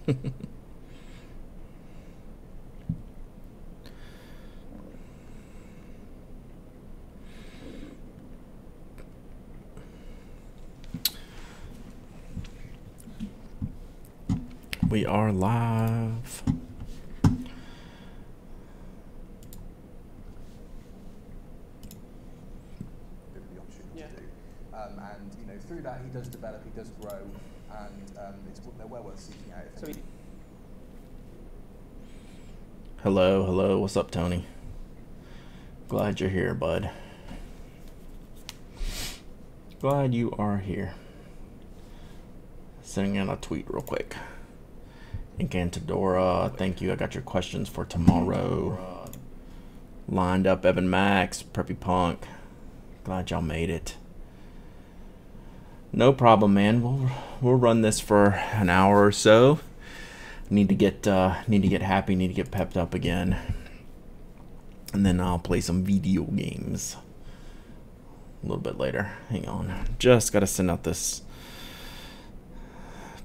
We are live. And you know, through that he does develop, he does grow, and they're well worth seeking out. Hello, hello. What's up, Tony? Glad you're here, bud. Glad you are here. Sending in a tweet real quick. Encantadora, thank you. I got your questions for tomorrow. Lined up, Evan Max, Preppy Punk. Glad y'all made it. No problem, man. We'll run this for an hour or so. Need to get happy. Need to get pepped up again, and then I'll play some video games a little bit later. Hang on, just gotta send out this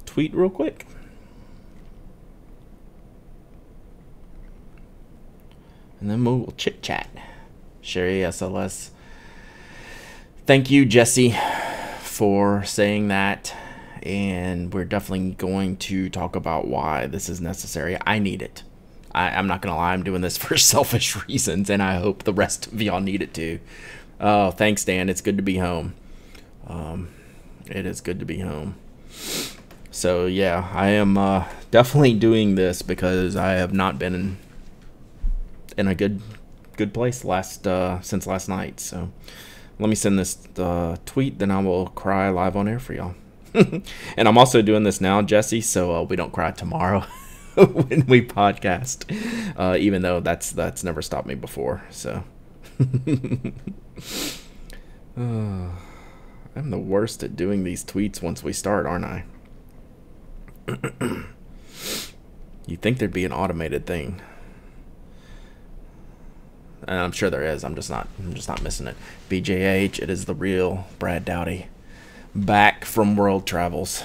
tweet real quick. And then we'll chit chat. Sherry SLS. Thank you, Jesse, for saying that. And we're definitely going to talk about why this is necessary. I need it. I'm not going to lie. I'm doing this for selfish reasons, and I hope the rest of y'all need it too. Oh, thanks, Dan. It's good to be home. It is good to be home. So, yeah, I am definitely doing this because I have not been in a good place since last night. So let me send this tweet, then I will cry live on air for y'all. And I'm also doing this now, Jesse, so we don't cry tomorrow when we podcast, even though that's never stopped me before. So I'm the worst at doing these tweets once we start, aren't I? You'd think there'd be an automated thing. And I'm sure there is. I'm just not missing it. BJH, it is the real Brad Dowdy, back from world travels.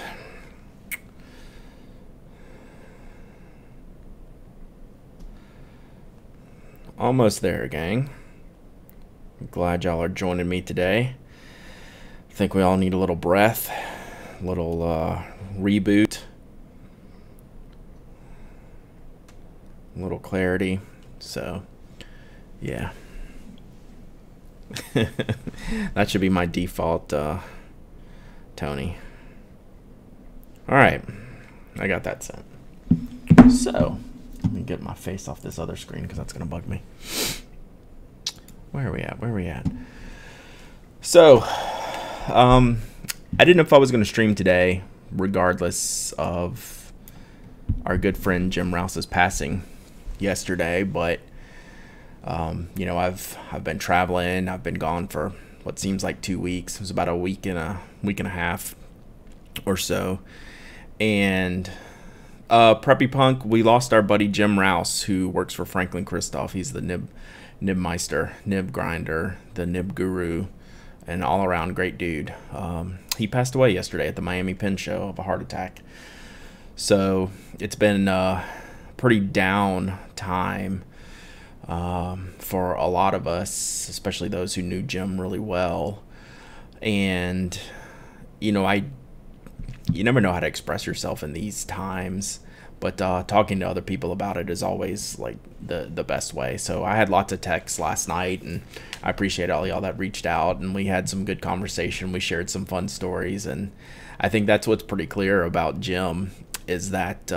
Almost there, gang. I'm glad y'all are joining me today. I think we all need a little breath, a little reboot, a little clarity. So yeah. That should be my default, Tony. Alright. I got that sent. So, let me get my face off this other screen because that's going to bug me. Where are we at? So, I didn't know if I was going to stream today, regardless of our good friend Jim Rouse's passing yesterday, but you know, I've been traveling. I've been gone for what seems like 2 weeks. It was about a week and a half or so. And Preppy Punk, we lost our buddy Jim Rouse, who works for Franklin Christoph. He's the nib meister, nib grinder, the nib guru, an all around great dude. He passed away yesterday at the Miami Pen Show of a heart attack. So it's been a pretty down time for a lot of us, especially those who knew Jim really well. And you know, you never know how to express yourself in these times, but talking to other people about it is always like the best way. So I had lots of texts last night, and I appreciate all y'all that reached out, and we had some good conversation. We shared some fun stories, and I think that's what's pretty clear about Jim, is that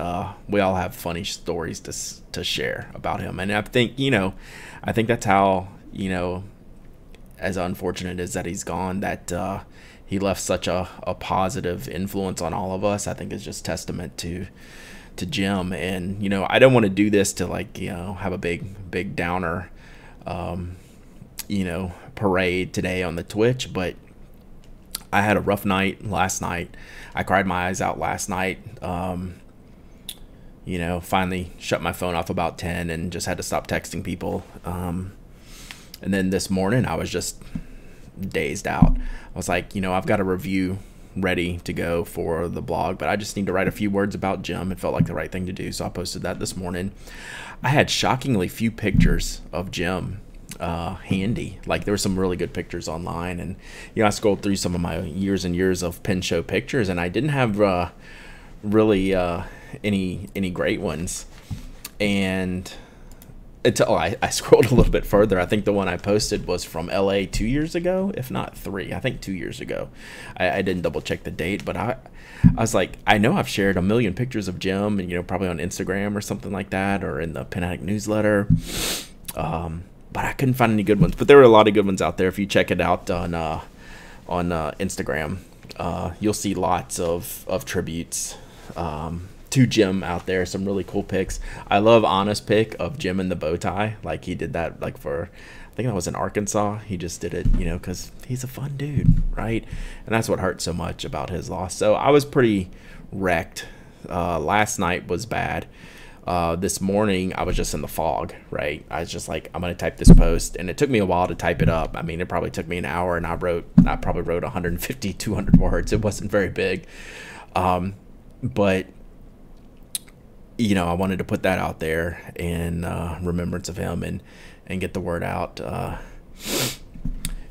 we all have funny stories to share about him. And I think, you know, I think that's how, you know, as unfortunate as that he's gone, that he left such a positive influence on all of us, I think is just testament to Jim. And, you know, I don't want to do this to, like, you know, have a big downer, you know, parade today on the Twitch, but I had a rough night last night. I cried my eyes out last night. You know, finally shut my phone off about 10 and just had to stop texting people. And then this morning I was just dazed out. I was like, you know, I've got to review ready to go for the blog, but I just need to write a few words about Jim. It felt like the right thing to do, so I posted that this morning. I had shockingly few pictures of Jim handy. Like, there were some really good pictures online, and I scrolled through some of my years and years of pin show pictures, and I didn't have really any great ones. And until I scrolled a little bit further, I think the one I posted was from LA 2 years ago, if not 3. I think 2 years ago. I didn't double check the date, but I was like, I know I've shared a million pictures of Jim, and probably on Instagram or something like that, or in the Pin Addict newsletter. But I couldn't find any good ones. But there were a lot of good ones out there. If you check it out on Instagram, you'll see lots of tributes to Jim out there. Some really cool pics. I love Anna's pic of Jim in the bow tie. Like, he did that like for, I think that was in Arkansas. He just did it, because he's a fun dude, right? And that's what hurt so much about his loss. So I was pretty wrecked. Last night was bad. This morning I was just in the fog, right? I was just like, I'm gonna type this post, and it took me a while to type it up. I mean, it probably took me an hour, and I probably wrote 150, 200 words. It wasn't very big, but I wanted to put that out there in remembrance of him and get the word out.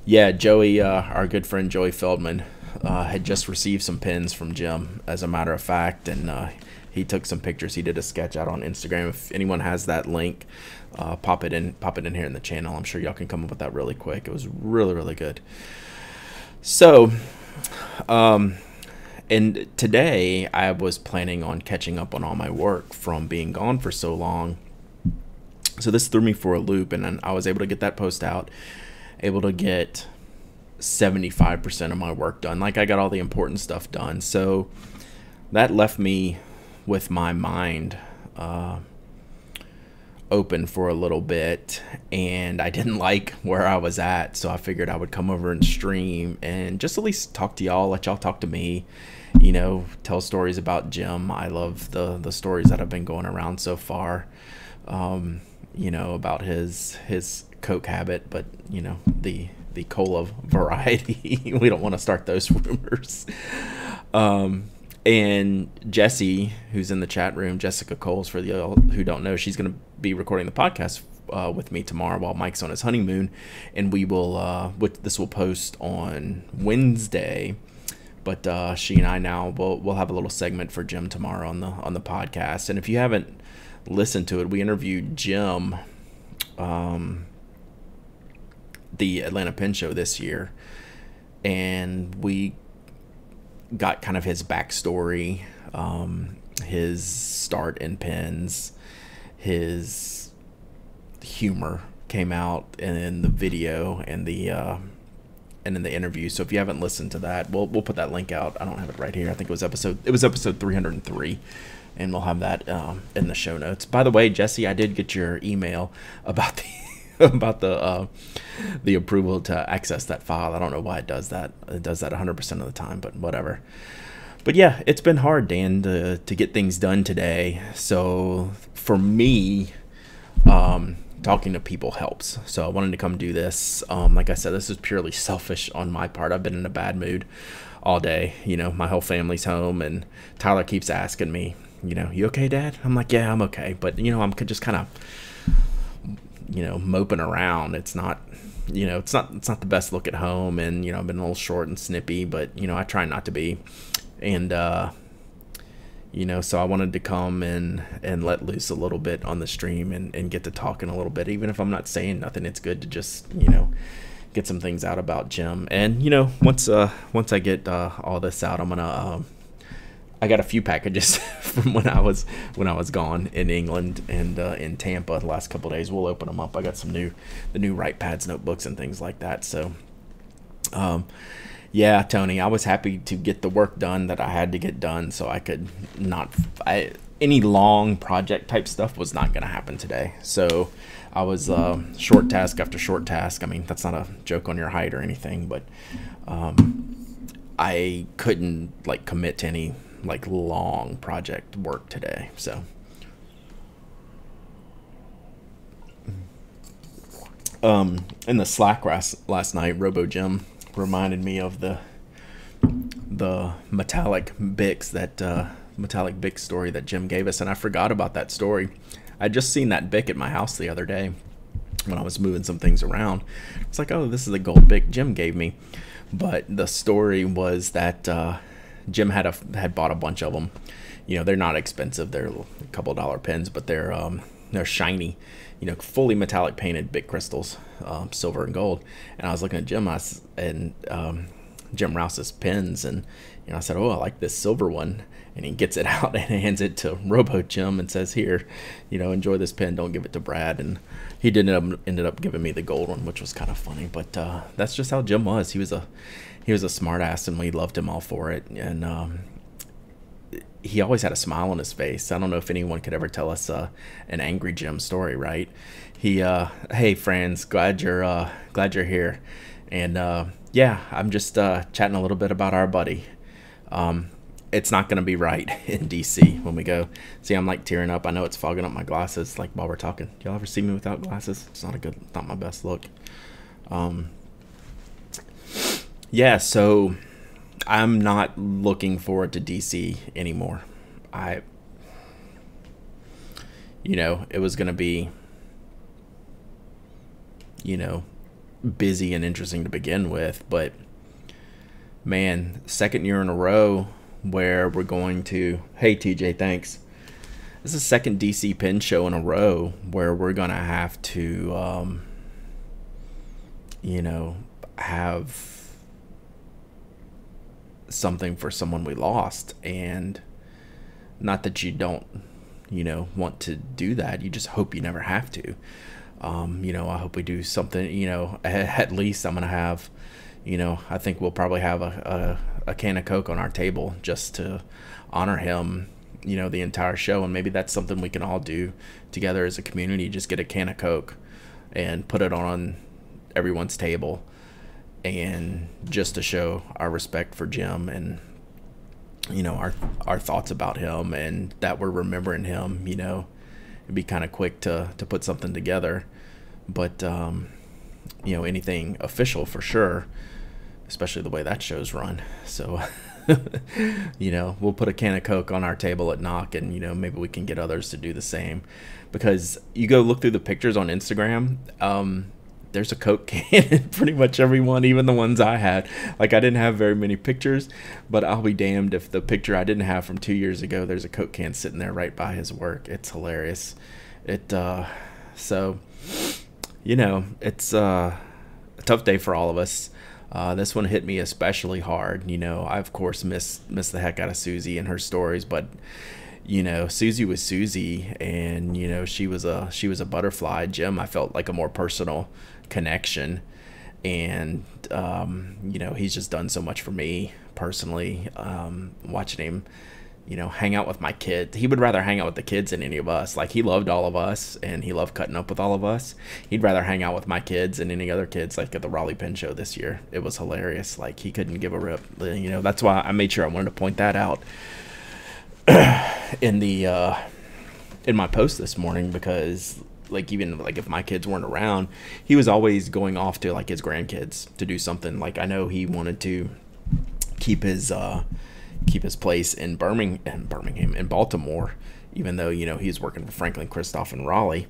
Yeah, Joey, our good friend Joey Feldman, had just received some pins from Jim, as a matter of fact, and he took some pictures. He did a sketch out on Instagram. If anyone has that link, pop it in here in the channel. I'm sure y'all can come up with that really quick. It was really, really good. So, and today I was planning on catching up on all my work from being gone for so long. So this threw me for a loop, and then I was able to get that post out, able to get 75% of my work done. Like, I got all the important stuff done. So that left me with my mind open for a little bit, and I didn't like where I was at, so I figured I would come over and stream and just at least talk to y'all, let y'all talk to me, tell stories about Jim. I love the stories that have been going around so far, about his coke habit, but the cola variety. We don't want to start those rumors. And Jesse, who's in the chat room, Jessica Coles, for the who don't know, she's going to be recording the podcast with me tomorrow while Mike's on his honeymoon, and we will this will post on Wednesday, but she and I now we'll have a little segment for Jim tomorrow on the podcast. And if you haven't listened to it, we interviewed Jim, the Atlanta Pin Show this year, and we got kind of his backstory, his start in pins, his humor came out in the video and in the interview. So if you haven't listened to that, we'll put that link out. I don't have it right here. I think it was episode 303, and we'll have that in the show notes. By the way, Jesse, I did get your email about the approval to access that file. I don't know why it does that. It does that 100% of the time, but whatever. But yeah, it's been hard, Dan, to get things done today. So for me, talking to people helps. So I wanted to come do this. Like I said, this is purely selfish on my part. I've been in a bad mood all day. My whole family's home, and Tyler keeps asking me, you okay, Dad? I'm like, yeah, I'm okay. But, I'm just kind of, moping around. It's not, it's not the best look at home, and I've been a little short and snippy, but I try not to be, and so I wanted to come and let loose a little bit on the stream and get to talking a little bit, even if I'm not saying nothing. It's good to just get some things out about Jim. And once I get all this out, I'm gonna I got a few packages from when I was gone in England and in Tampa the last couple of days. We'll open them up. I got the new Wright Pads notebooks and things like that. So, yeah, Tony, I was happy to get the work done that I had to get done, so I could any long project type stuff was not going to happen today. So I was short task after short task. I mean, that's not a joke on your height or anything, but I couldn't commit to any long project work today. So in the Slack last night, Robo Jim reminded me of the the metallic Bic story that Jim gave us, and I forgot about that story. I just seen that Bic at my house the other day when I was moving some things around. It's like, oh, this is the gold Bic Jim gave me. But the story was that Jim had bought a bunch of them. You know, they're not expensive. They're a couple $1 pens, but they're shiny, you know, fully metallic painted Bic crystals, silver and gold. And I was looking at Jim and Jim Rouse's pens, and you know, I said, oh, I like this silver one. And he gets it out and hands it to Robo Jim and says, here, you know, enjoy this pen. Don't give it to Brad. And he ended up giving me the gold one, which was kind of funny. But that's just how Jim was. He was a smart ass, and we loved him all for it. And he always had a smile on his face. I don't know if anyone could ever tell us an angry Jim story, right? He, hey friends, glad you're here. And yeah, I'm just chatting a little bit about our buddy. It's not going to be right in DC when we go. See, I'm like tearing up. I know it's fogging up my glasses like while we're talking. Y'all ever see me without glasses? It's not my best look. Yeah, so I'm not looking forward to DC anymore. You know, it was going to be, you know, busy and interesting to begin with, but man, second year in a row where we're going to, hey TJ, thanks. This is the second DC pen show in a row where we're gonna have to you know, have something for someone we lost. And not that you don't, you know, want to do that, you just hope you never have to. You know, I hope we do something, you know, at least I'm gonna have, you know, I think we'll probably have a can of Coke on our table just to honor him, you know, the entire show. And maybe that's something we can all do together as a community, just get a can of Coke and put it on everyone's table, and just to show our respect for Jim and, you know, our thoughts about him, and that we're remembering him. You know, it'd be kind of quick to put something together, but you know, anything official for sure, especially the way that show's run. So you know, we'll put a can of Coke on our table at Knock, and you know, maybe we can get others to do the same, because you go look through the pictures on Instagram, there's a Coke can in pretty much everyone, even the ones I had. Like, I didn't have very many pictures, but I'll be damned if the picture I didn't have from 2 years ago, there's a Coke can sitting there right by his work. It's hilarious. So, you know, it's a tough day for all of us. This one hit me especially hard. You know, I of course miss the heck out of Susie and her stories, but you know, Susie was Susie, and you know, she was a butterfly. Jim, I felt like a more personal connection, and you know, he's just done so much for me personally. Watching him, you know, hang out with my kids. He would rather hang out with the kids than any of us. Like, he loved all of us, and he loved cutting up with all of us. He'd rather hang out with my kids than any other kids. Like at the Raleigh Pen Show this year, it was hilarious. Like, he couldn't give a rip. You know, that's why I made sure I wanted to point that out in my post this morning, because like, even like if my kids weren't around, he was always going off to like his grandkids to do something. Like, I know he wanted to keep his place in Baltimore, even though, you know, he's working for Franklin Christoph in Raleigh,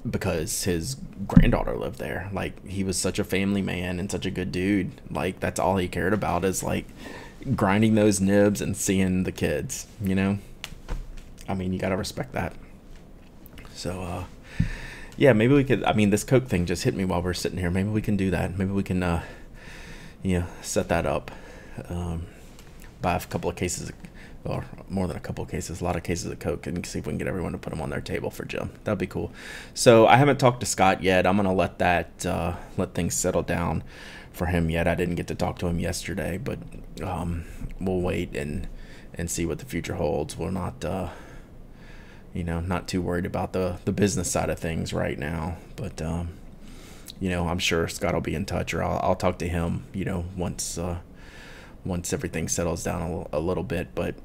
because his granddaughter lived there. Like, he was such a family man and such a good dude. Like, that's all he cared about, is like grinding those nibs and seeing the kids, you know. I mean, you gotta respect that. So yeah, maybe we could, I mean, this Coke thing just hit me while we're sitting here. Maybe we can do that. Maybe we can you know, set that up, buy a couple of cases, or more than a couple of cases, a lot of cases of Coke, and see if we can get everyone to put them on their table for Jim. That'd be cool. So I haven't talked to Scott yet. I'm gonna let things settle down for him yet. I didn't get to talk to him yesterday, but we'll wait and see what the future holds. We're not you know, not too worried about the business side of things right now, but you know, I'm sure Scott will be in touch, or I'll talk to him, you know, once everything settles down a little bit. But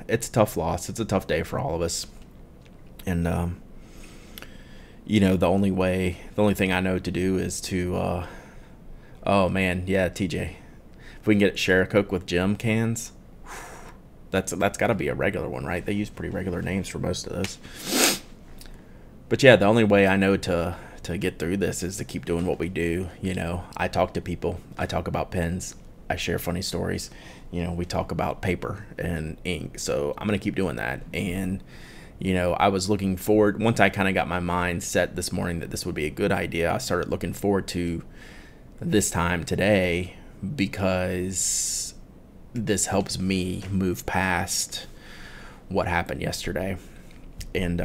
it's a tough loss. It's a tough day for all of us. And you know, the only thing I know to do is to oh man, yeah, TJ, If we can get share a Coke with Jim cans, that's got to be a regular one, right? They use pretty regular names for most of those. But yeah, the only way I know to get through this is to keep doing what we do. You know, I talk to people. I talk about pens. I share funny stories. You know, we talk about paper and ink. So I'm going to keep doing that. And, you know, I was looking forward, once I kind of got my mind set this morning that this would be a good idea, I started looking forward to this time today, because this helps me move past what happened yesterday. And,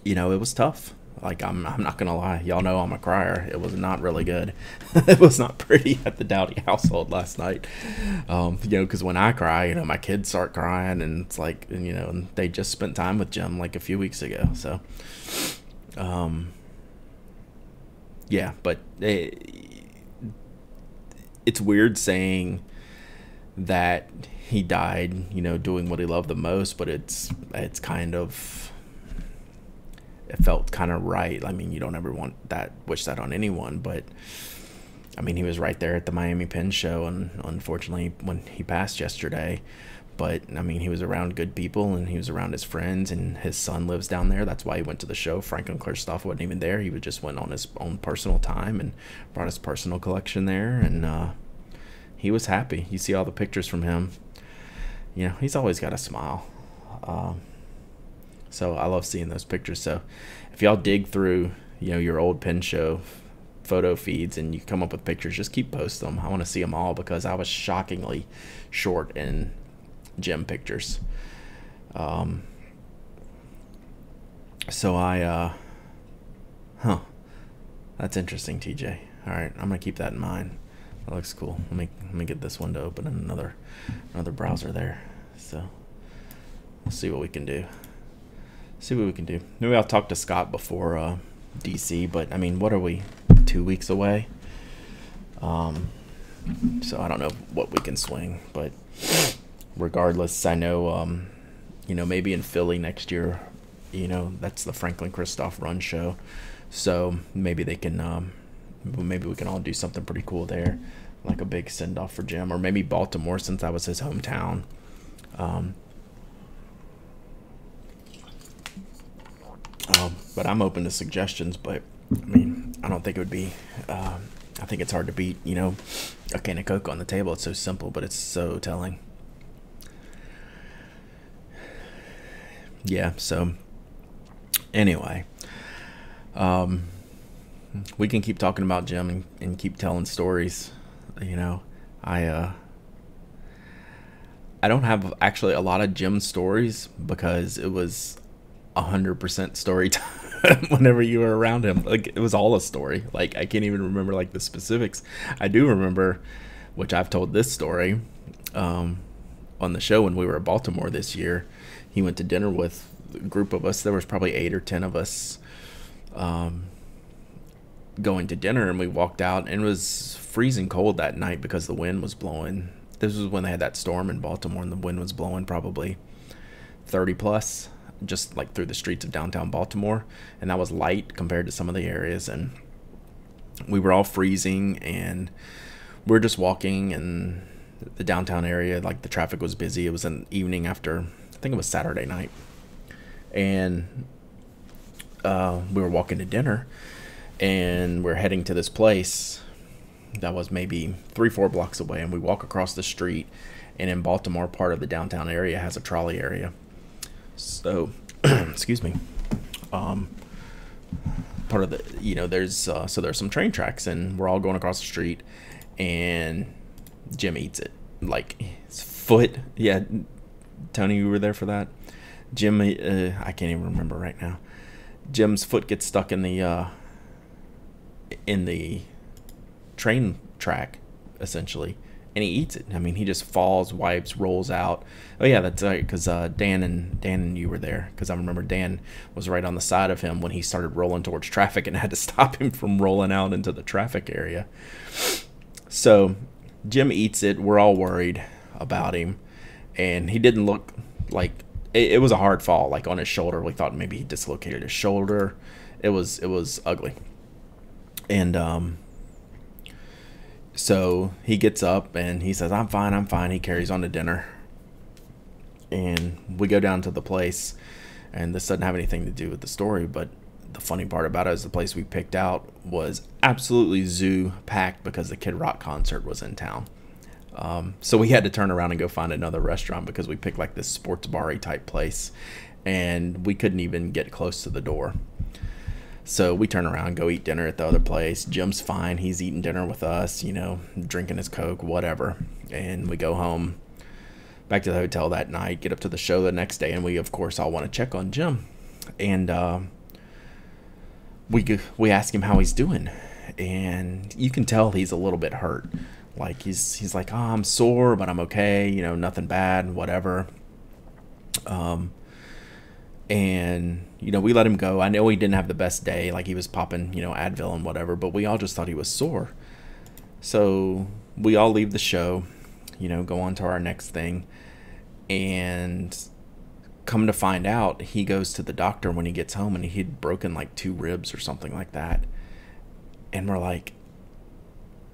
you know, it was tough. Like, I'm not gonna lie, y'all know I'm a crier. It was not really good. It was not pretty at the Dowdy household last night. You know, because when I cry, you know, my kids start crying, and it's like, you know, and they just spent time with Jim like a few weeks ago. So, yeah, but it's weird saying that he died, you know, doing what he loved the most, but it's kind of, it felt kind of right. I mean, you don't ever wish that on anyone, but I mean, he was right there at the Miami Pen Show, and unfortunately when he passed yesterday, but I mean, he was around good people, and he was around his friends, and his son lives down there. That's why he went to the show. Franklin Christoph wasn't even there. He just went on his own personal time and brought his personal collection there, and he was happy. You see all the pictures from him. You know, he's always got a smile. So I love seeing those pictures. So if y'all dig through, you know, your old Pen Show photo feeds and you come up with pictures, just keep posting them. I want to see them all, because I was shockingly short in Jim pictures. So that's interesting, TJ. All right, I'm gonna keep that in mind. That looks cool. Let me get this one to open in another browser there. So we'll see what we can do. Maybe I'll talk to Scott before DC, but I mean, what are we, 2 weeks away? So I don't know what we can swing, but regardless, I know, you know, maybe in Philly next year, you know, that's the Franklin Christoph Run show. So maybe they can, maybe we can all do something pretty cool there, like a big send off for Jim, or maybe Baltimore, since that was his hometown. But I'm open to suggestions, but I mean, I don't think it would be, I think it's hard to beat, you know, a can of Coke on the table. It's so simple, but it's so telling. Yeah, so anyway, we can keep talking about Jim and keep telling stories. You know, I don't have actually a lot of Jim stories, because it was 100% story time whenever you were around him. Like, it was all a story. Like, I can't even remember like the specifics. I do remember, which I've told this story on the show, when we were in Baltimore this year. He went to dinner with a group of us. There was probably 8 or 10 of us going to dinner, and we walked out, and it was freezing cold that night because the wind was blowing. This was when they had that storm in Baltimore, and the wind was blowing probably 30 plus, just like through the streets of downtown Baltimore, and that was light compared to some of the areas, and we were all freezing, and we were just walking in the downtown area. Like, the traffic was busy. It was an evening after, I think it was Saturday night, and we were walking to dinner, and we're heading to this place that was maybe 3-4 blocks away, and we walk across the street, and in Baltimore, part of the downtown area has a trolley area. So, excuse me, part of the, you know, there's some train tracks, and we're all going across the street, and Jim eats it. Like, his foot, yeah, Tony, you were there for that? Jim, I can't even remember right now. Jim's foot gets stuck in the train track, essentially, and he eats it. I mean, he just falls, wipes, rolls out. Oh yeah, that's right, because Dan and you were there, because I remember Dan was right on the side of him when he started rolling towards traffic, and had to stop him from rolling out into the traffic area. So Jim eats it. We're all worried about him, and he didn't look like it was a hard fall, like on his shoulder. We thought maybe he dislocated his shoulder. It was ugly. And So he gets up and he says, I'm fine, I'm fine. He carries on to dinner. And we go down to the place, and this doesn't have anything to do with the story, but the funny part about it is the place we picked out was absolutely zoo packed because the Kid Rock concert was in town. So we had to turn around and go find another restaurant because we picked like this sports bar-y type place, and we couldn't even get close to the door. So we turn around, go eat dinner at the other place. Jim's fine. He's eating dinner with us, you know, drinking his Coke, whatever. And we go home, back to the hotel that night, get up to the show the next day, and we, of course, all want to check on Jim. And we ask him how he's doing. And you can tell he's a little bit hurt. Like, he's like, oh, I'm sore, but I'm okay, you know, nothing bad, whatever. And, you know, we let him go. I know he didn't have the best day. Like, he was popping, you know, Advil and whatever. But we all just thought he was sore. So we all leave the show, you know, go on to our next thing. And come to find out, he goes to the doctor when he gets home. And he'd broken, like, 2 ribs or something like that. And we're like,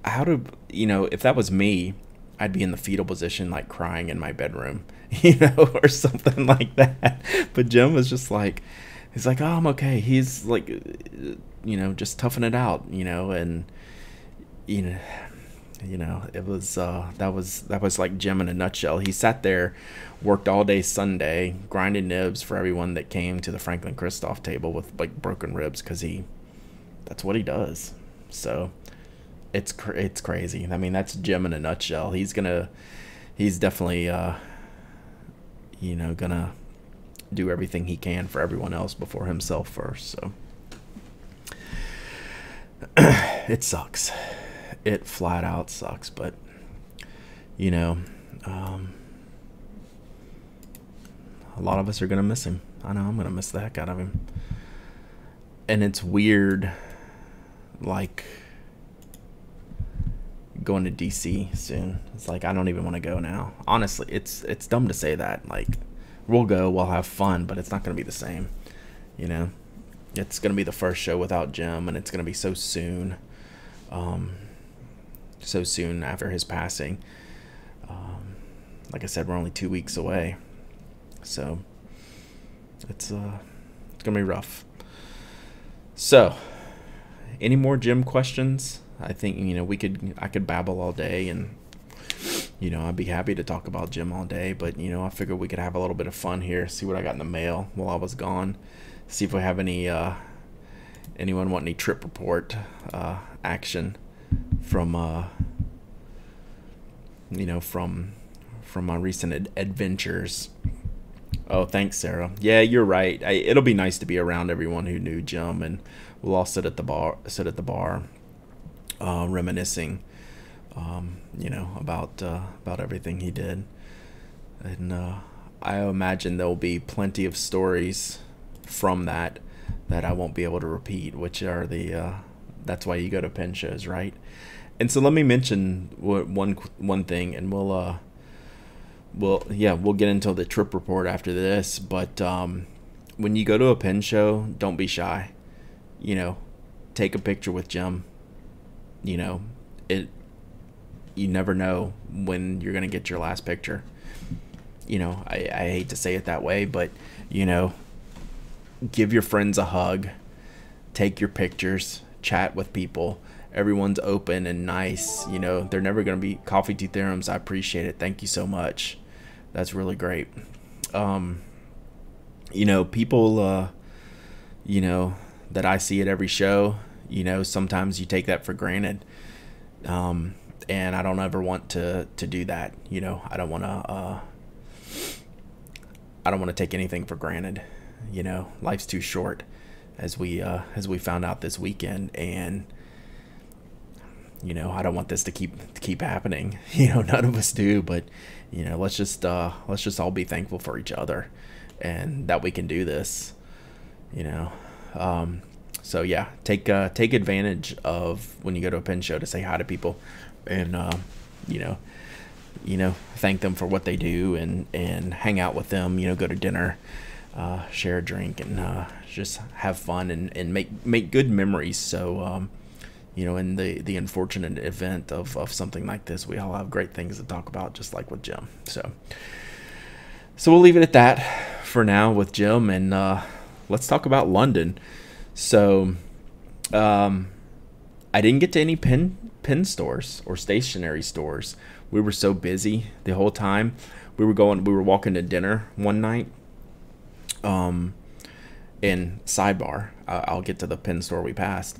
how do, you know, if that was me, I'd be in the fetal position, like crying in my bedroom, you know, or something like that. But Jim was just like, he's like, oh, I'm okay. He's like, you know, just toughing it out, you know, and, you know, it was, that was like Jim in a nutshell. He sat there, worked all day Sunday, grinding nibs for everyone that came to the Franklin Christoph table with like broken ribs, because that's what he does. So it's crazy. I mean, that's Jim in a nutshell. He's definitely, you know, gonna do everything he can for everyone else before himself first. So it sucks. It flat out sucks. But, you know, a lot of us are gonna miss him. I know I'm gonna miss the heck out of him. And it's weird, like, going to DC soon. It's like, I don't even want to go now. Honestly, it's dumb to say that. Like, we'll go, we'll have fun, but it's not going to be the same, you know. It's going to be the first show without Jim, and it's going to be so soon after his passing. Like I said, we're only 2 weeks away, so it's going to be rough. So, any more Jim questions? I think, you know, I could babble all day, and, you know, I'd be happy to talk about Jim all day, but, you know, I figured we could have a little bit of fun here, see what I got in the mail while I was gone, see if we have anyone want any trip report action from you know, from my recent adventures. Oh, thanks, Sarah. Yeah, you're right. It'll be nice to be around everyone who knew Jim, and we'll all sit at the bar, reminiscing, you know, about everything he did. And I imagine there'll be plenty of stories from that I won't be able to repeat, which are that's why you go to pen shows, right? And so let me mention one thing, and we'll get into the trip report after this. But when you go to a pen show, don't be shy. You know, take a picture with Jim. You know, you never know when you're gonna get your last picture. You know, I hate to say it that way, but, you know, give your friends a hug, take your pictures, chat with people. Everyone's open and nice. You know, they're never gonna be coffee tea theorems. I appreciate it. Thank you so much. That's really great. You know, people, you know, that I see at every show, you know, sometimes you take that for granted. And I don't ever want to do that. You know, I don't want to take anything for granted. You know, life's too short, as we found out this weekend, and, you know, I don't want this to keep happening. You know, none of us do, but, you know, let's just all be thankful for each other, and that we can do this. You know, so yeah, take advantage of when you go to a pen show to say hi to people, and you know, thank them for what they do, and hang out with them. You know, go to dinner, share a drink, and just have fun, and make good memories. So in the unfortunate event of something like this, we all have great things to talk about, just like with Jim. So we'll leave it at that for now with Jim, and let's talk about London. So I didn't get to any pen stores or stationery stores. We were so busy the whole time. We were walking to dinner one night. And sidebar, I'll get to the pen store we passed.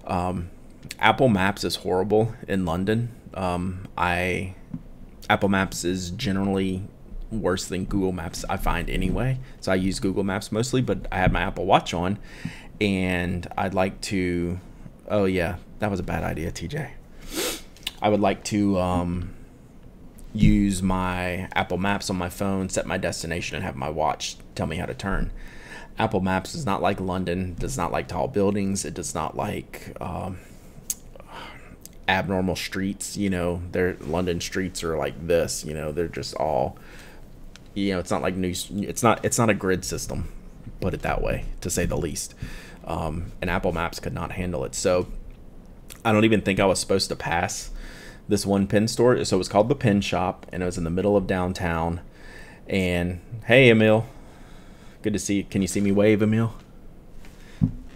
Apple Maps is horrible in London. Apple Maps is generally worse than Google Maps, I find anyway. So I use Google Maps mostly, but I had my Apple Watch on, and I'd like to. Oh yeah, that was a bad idea, TJ. I would like to use my Apple Maps on my phone, set my destination, and have my watch tell me how to turn. Apple Maps is not like London, does not like tall buildings, it does not like abnormal streets. Their London streets are like this. They're just all, it's not like it's not a grid system, put it that way, to say the least. And Apple Maps could not handle it. So I don't even think I was supposed to pass this one pen store. So it was called the Pen Shop, and it was in the middle of downtown. And hey, Emil, good to see you. Can you see me wave, Emil?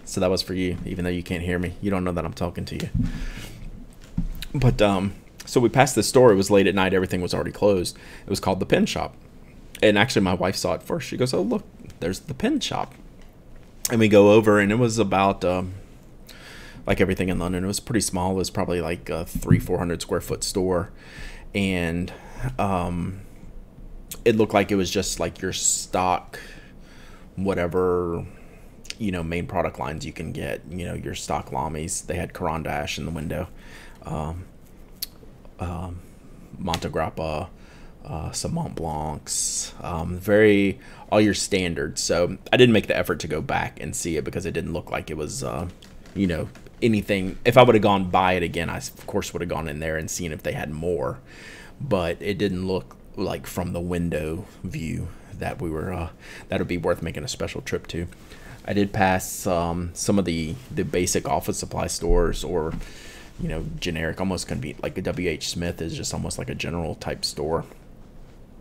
So that was for you, even though you can't hear me. You don't know that I'm talking to you. But so we passed this store. It was late at night. Everything was already closed. It was called the Pen Shop. And actually, my wife saw it first. She goes, "Oh, look, there's the Pen Shop." And we go over, and it was about like everything in London. It was pretty small. It was probably like a 300-400 square foot store, and it looked like it was just like your stock, whatever main product lines you can get. Your stock Lamies. They had Caran d'Ache in the window, Monte Grappa, some Mont Blancs, all your standards. So I didn't make the effort to go back and see it because it didn't look like it was, anything. If I would have gone by it again, I of course would have gone in there and seen if they had more, but it didn't look like from the window view that that would be worth making a special trip to. I did pass some of the basic office supply stores, or generic, almost can be like a WH Smith is just almost like a general type store.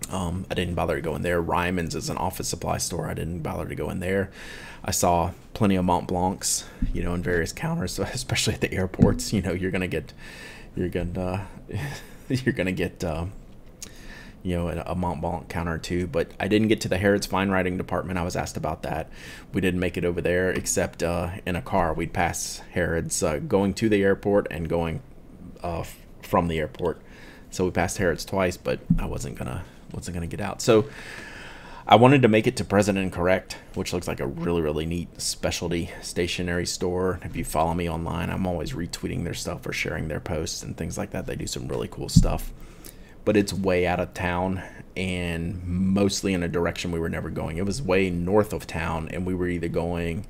I didn't bother to go in there. Ryman's is an office supply store. I didn't bother to go in there. I saw plenty of Mont Blancs, in various counters, especially at the airports. You're gonna get a Mont Blanc counter or two. But I didn't get to the Harrods Fine Writing department. I was asked about that. We didn't make it over there, except in a car. We'd pass Harrods going to the airport and going from the airport. So we passed Harrods twice, but I wasn't gonna get out. So I wanted to make it to President Correct, which looks like a really, really neat specialty stationery store. If you follow me online, I'm always retweeting their stuff or sharing their posts and things like that. They do some really cool stuff. But it's way out of town and mostly in a direction we were never going. It was way north of town, and we were either going,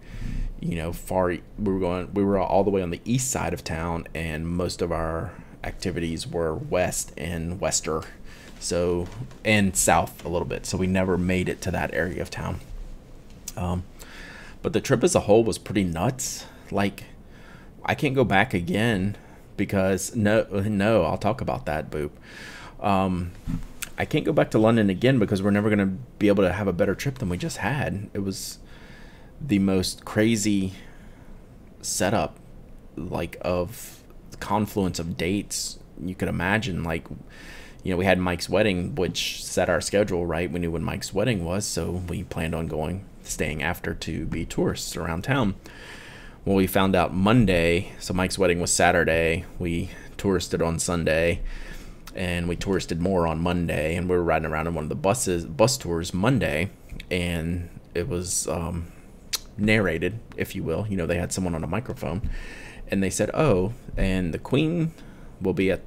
we were all the way on the east side of town, and most of our activities were west and wester, and south a little bit. So we never made it to that area of town. But the trip as a whole was pretty nuts. Like, I can't go back again because no, I'll talk about that, Boop. I can't go back to London again because we're never going to be able to have a better trip than we just had. It was the most crazy setup, like, of confluence of dates you could imagine. Like, we had Mike's wedding, which set our schedule, right? We knew when Mike's wedding was, so we planned on staying after to be tourists around town. Well, we found out Monday, so Mike's wedding was Saturday. We touristed on Sunday, and we touristed more on Monday, and we were riding around in one of the bus tours Monday, and it was narrated, if you will. They had someone on a microphone, and they said, "Oh, and the Queen will be at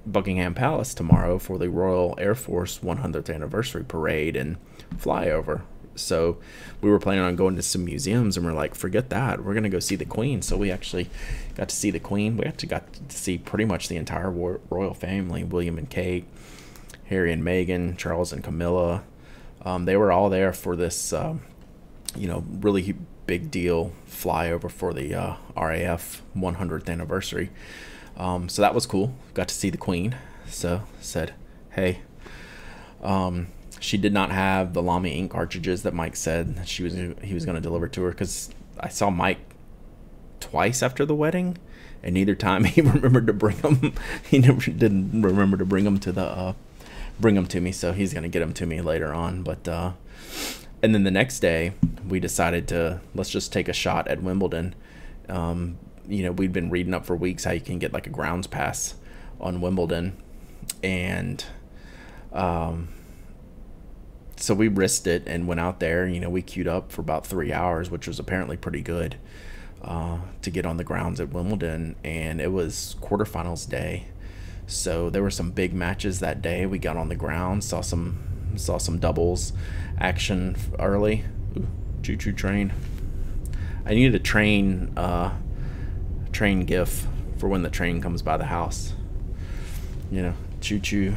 Buckingham Palace tomorrow for the Royal Air Force 100th anniversary parade and flyover." So we were planning on going to some museums, and we're like, forget that. We're going to go see the Queen. So we actually got to see the Queen. We actually got to see pretty much the entire royal family, William and Kate, Harry and Meghan, Charles and Camilla. They were all there for this, really big deal flyover for the RAF 100th anniversary. So that was cool. Got to see the Queen. So said, hey. She did not have the Lamy ink cartridges that Mike said that he was going to deliver to her, because I saw Mike twice after the wedding, and neither time he remembered to bring them. He never didn't remember to bring them to me, so he's going to get them to me later on. But and then the next day we decided to, let's just take a shot at Wimbledon. We'd been reading up for weeks how you can get like a grounds pass on Wimbledon, and so we risked it and went out there. We queued up for about 3 hours, which was apparently pretty good to get on the grounds at Wimbledon, and it was quarterfinals day. So there were some big matches that day. We got on the ground, saw some doubles action early. Ooh, choo-choo train. I needed a train gif for when the train comes by the house. Choo-choo.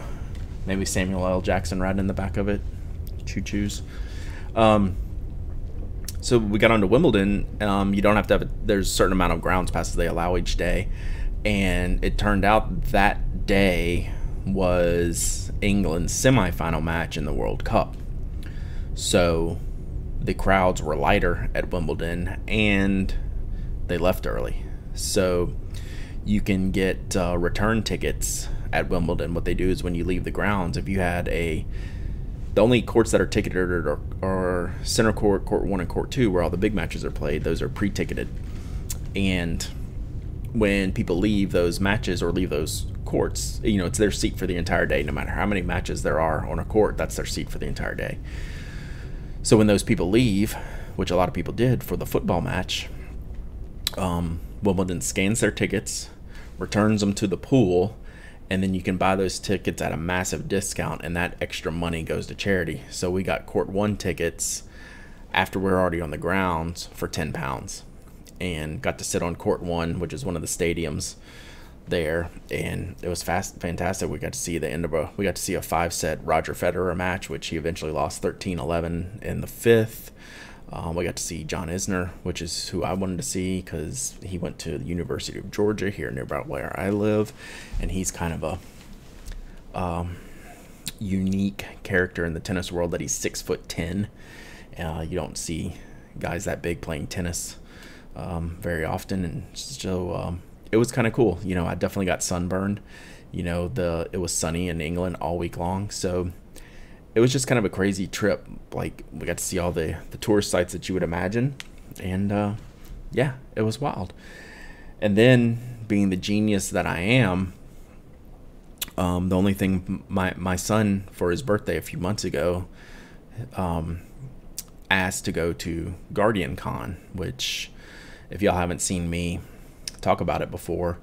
Maybe Samuel L. Jackson riding in the back of it. Choo-choos. So we got onto Wimbledon. You don't have to have there's a certain amount of grounds passes they allow each day, and it turned out that day was England's semifinal match in the World Cup. So the crowds were lighter at Wimbledon, and they left early. So you can get return tickets at Wimbledon. What they do is when you leave the grounds, if you had the only courts that are ticketed are center court, court 1, and court 2, where all the big matches are played. Those are pre-ticketed. And when people leave those matches or leave those courts, it's their seat for the entire day. No matter how many matches there are on a court, that's their seat for the entire day. So when those people leave, which a lot of people did for the football match, Wimbledon scans their tickets, returns them to the pool, and then you can buy those tickets at a massive discount, and that extra money goes to charity. So we got court 1 tickets after we're already on the grounds for £10, and got to sit on court 1, which is one of the stadiums there, and it was fantastic. We got to see the end of a 5-set Roger Federer match, which he eventually lost 13-11 in the 5th. We got to see John Isner, which is who I wanted to see because he went to the University of Georgia here nearby where I live, and he's kind of a unique character in the tennis world that he's 6'10". You don't see guys that big playing tennis very often, and so it was kind of cool. I definitely got sunburned. It was sunny in England all week long, so it was just kind of a crazy trip. Like, we got to see all the tourist sites that you would imagine, and yeah, it was wild. And then, being the genius that I am, the only thing my son, for his birthday a few months ago, asked to go to Guardian Con, which, if y'all haven't seen me talk about it before,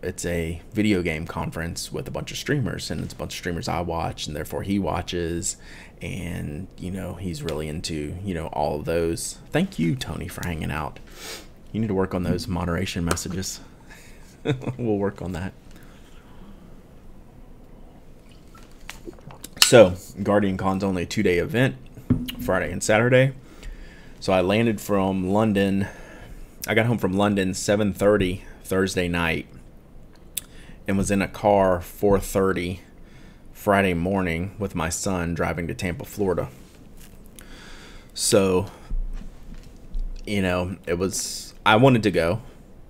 it's a video game conference with a bunch of streamers, and it's a bunch of streamers I watch, and therefore he watches, and he's really into all of those. Thank you, Tony, for hanging out. You need to work on those moderation messages. We'll work on that. So Guardian Con's only a 2-day event, Friday and Saturday. So I landed from London. I got home from London 7:30 Thursday night, and was in a car 4:30 Friday morning with my son driving to Tampa, Florida. So, I wanted to go.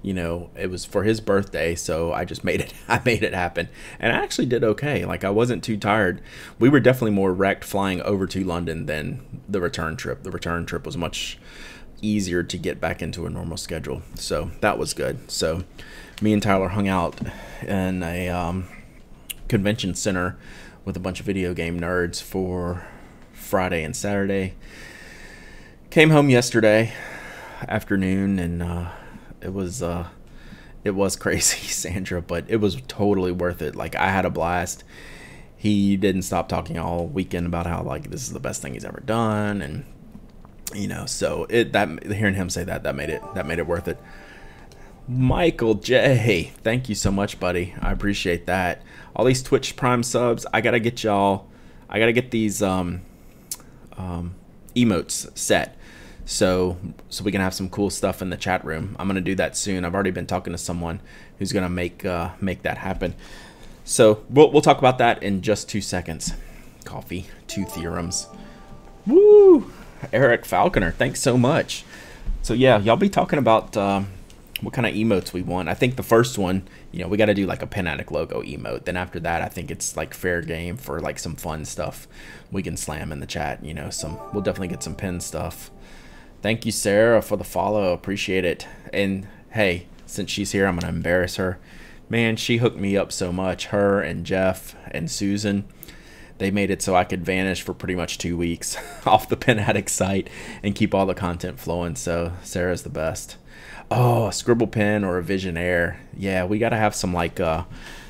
It was for his birthday, so I made it happen. And I actually did okay. Like, I wasn't too tired. We were definitely more wrecked flying over to London than the return trip. The return trip was much easier to get back into a normal schedule, so that was good. So me and Tyler hung out in a convention center with a bunch of video game nerds for Friday and Saturday. Came home yesterday afternoon, and it was crazy, Sandra, but it was totally worth it. Like, I had a blast. He didn't stop talking all weekend about how, like, this is the best thing he's ever done, and so hearing him say that made it worth it. Michael J, thank you so much, buddy. I appreciate that. All these Twitch Prime subs, I gotta get these emotes set. so we can have some cool stuff in the chat room. I'm gonna do that soon. I've already been talking to someone who's gonna make that happen. So we'll talk about that in just 2 seconds. Coffee, 2 theorems. Woo! Eric Falconer, thanks so much. So yeah, y'all be talking about what kind of emotes we want. I think the first one, you know, we got to do like a Pen Addict logo emote. Then after that, I think it's like fair game for like some fun stuff we can slam in the chat. You know, we'll definitely get some pen stuff. Thank you, Sarah, for the follow. Appreciate it. And hey, since she's here, I'm gonna embarrass her. Man, she hooked me up so much. Her and Jeff and Susan, they made it so I could vanish for pretty much 2 weeks off the Pen Addict site and keep all the content flowing. So Sarah's the best. Oh, a scribble pen or a Visionaire. Yeah, we got to have some like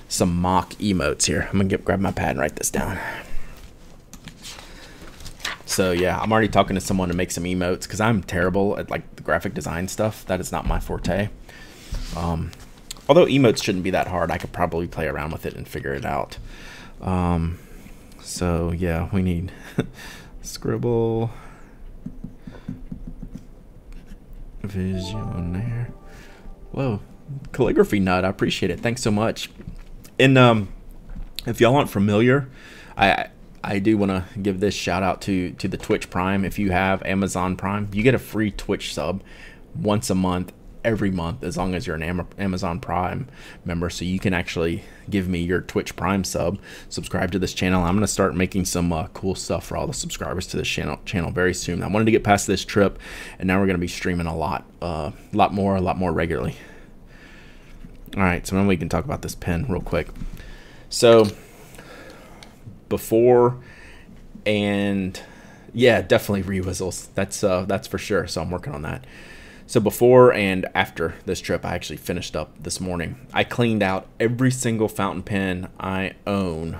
some mock emotes here. I'm gonna grab my pad and write this down. So yeah, I'm already talking to someone to make some emotes because I'm terrible at like the graphic design stuff. That is not my forte. Although emotes shouldn't be that hard, I could probably play around with it and figure it out. So yeah, we need scribble, Visionaire. Whoa, calligraphy nut. I appreciate it. Thanks so much. And if y'all aren't familiar, I do want to give this shout out to the Twitch Prime. If you have Amazon Prime, you get a free Twitch sub once a month, every month, as long as you're an Amazon Prime member. So you can actually give me your Twitch Prime sub, subscribe to this channel. I'm going to start making some cool stuff for all the subscribers to this channel very soon. I wanted to get past this trip, and now we're going to be streaming a lot more regularly. All right, so then we can talk about this pen real quick. So before and yeah, definitely re-whistles. That's for sure. So I'm working on that. So before and after this trip, I actually finished up this morning. I cleaned out every single fountain pen I own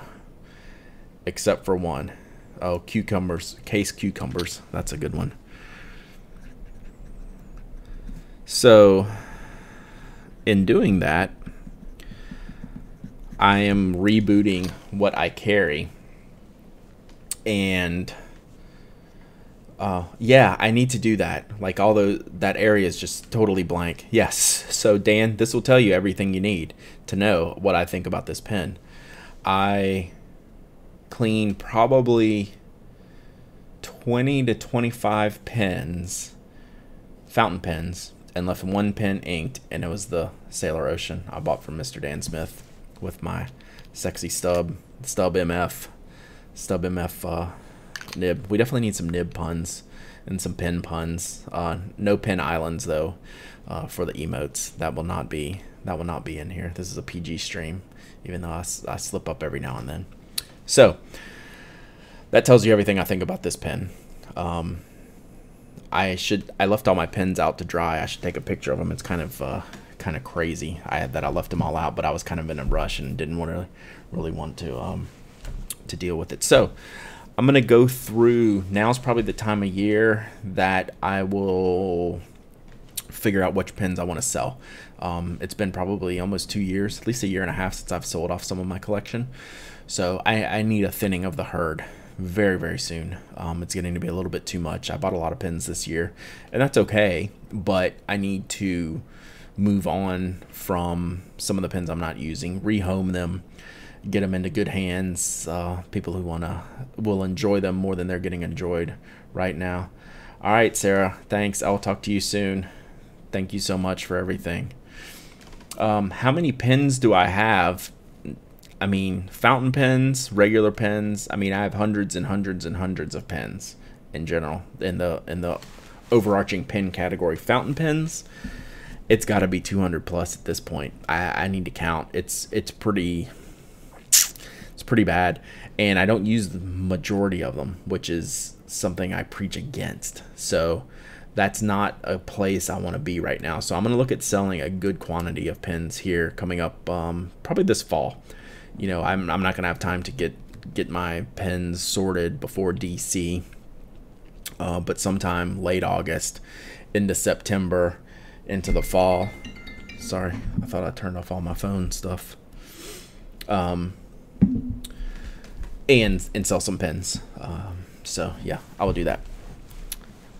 except for one. Oh, cucumbers, case cucumbers. That's a good one. So in doing that, I am rebooting what I carry. And yeah, I need to do that. Like that area is just totally blank. Yes. So Dan, this will tell you everything you need to know what I think about this pen. I cleaned probably 20 to 25 pens, fountain pens, and left one pen inked, and it was the Sailor Ocean I bought from Mr. Dan Smith with my sexy stub MF nib. We definitely need some nib puns and some pen puns. No pen islands though for the emotes. That will not be in here. This is a PG stream, even though I slip up every now and then. So that tells you everything I think about this pen. I left all my pens out to dry. I should take a picture of them. It's kind of crazy. I left them all out, but I was kind of in a rush and didn't really want to deal with it. So I'm gonna go through. Now's probably the time of year that I will figure out which pens I want to sell. It's been probably almost 2 years, at least a year and a half, since I've sold off some of my collection. So I need a thinning of the herd very, very soon. It's getting to be a little bit too much. I bought a lot of pens this year, and that's okay, but I need to move on from some of the pens I'm not using, rehome them, get them into good hands. People who will enjoy them more than they're getting enjoyed right now. All right, Sarah, thanks. I'll talk to you soon. Thank you so much for everything. How many pens do I have? I mean, fountain pens, regular pens. I mean, I have hundreds and hundreds and hundreds of pens in general in the overarching pen category. Fountain pens, it's got to be 200 plus at this point. I need to count. It's pretty bad, and I don't use the majority of them, which is something I preach against. So that's not a place I want to be right now. So I'm going to look at selling a good quantity of pens here coming up, probably this fall. You know, I'm not going to have time to get my pens sorted before DC, but sometime late August into September into the fall. Sorry, I thought I turned off all my phone stuff. And sell some pens. So yeah, I will do that.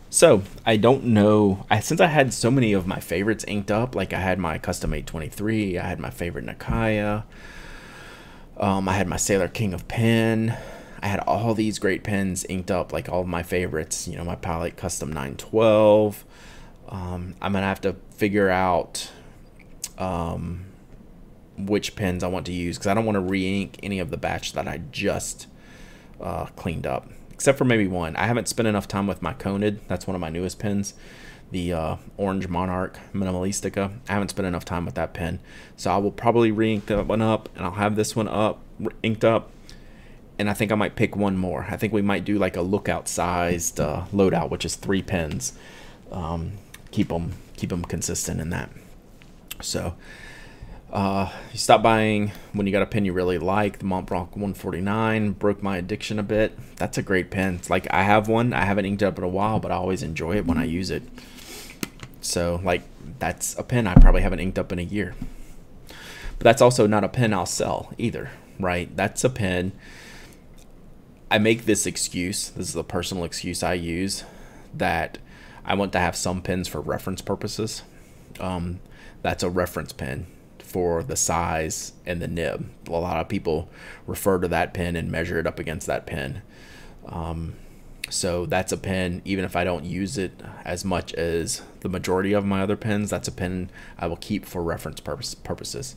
So I don't know. Since I had so many of my favorites inked up, like I had my custom 823, I had my favorite Nakaya, I had my Sailor King of Pen. I had all these great pens inked up, like all of my favorites. You know, my Palette Custom 912. I'm gonna have to figure out which pens I want to use, because I don't want to re-ink any of the batch that I just cleaned up, except for maybe one. I haven't spent enough time with my Conid. That's one of my newest pens, the Orange Monarch Minimalistica. I haven't spent enough time with that pen, so I will probably re-ink that one up, and I'll have this one up inked up, and I think I might pick one more. I think we might do like a lookout sized loadout, which is 3 pens. Keep them consistent in that. So you stop buying when you got a pen you really like. The Montblanc 149 broke my addiction a bit. That's a great pen. It's like I have one. I haven't inked up in a while, but I always enjoy it when I use it. So like that's a pen I probably haven't inked up in a year. But that's also not a pen I'll sell either, right? That's a pen. I make this excuse. This is a personal excuse I use, that I want to have some pens for reference purposes. That's a reference pen for the size and the nib. A lot of people refer to that pen and measure it up against that pen. So that's a pen, even if I don't use it as much as the majority of my other pens, that's a pen I will keep for reference purposes.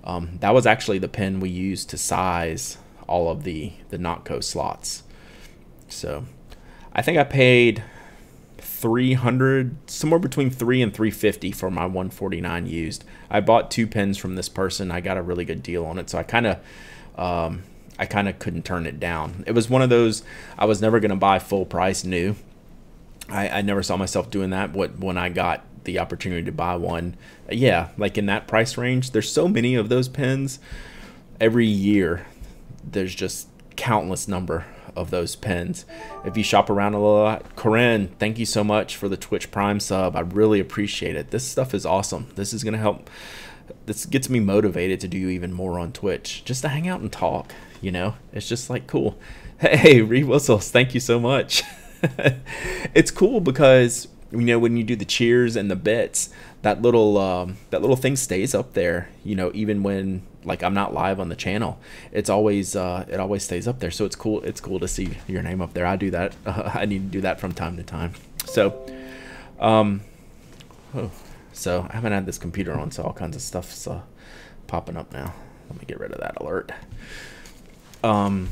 That was actually the pen we used to size all of the Notco slots. So I think I paid $300, somewhere between $300 and $350 for my 149 used. I bought 2 pens from this person. I got a really good deal on it, so I kind of couldn't turn it down. It was one of those, I was never going to buy full price new. I never saw myself doing that. When I got the opportunity to buy one, yeah, like in that price range, there's so many of those pens. Every year there's just countless number of those pens. If you shop around a lot, Corinne, thank you so much for the Twitch Prime sub. I really appreciate it. This stuff is awesome. This is gonna help. This gets me motivated to do even more on Twitch, just to hang out and talk. You know, it's just like cool. Hey, Reed Whistles, thank you so much. It's cool because, you know, when you do the cheers and the bits, that little thing stays up there. You know, even when like I'm not live on the channel, it's always it always stays up there. So it's cool. It's cool to see your name up there. I do that. I need to do that from time to time. So, so I haven't had this computer on, so all kinds of stuff's popping up now. Let me get rid of that alert. So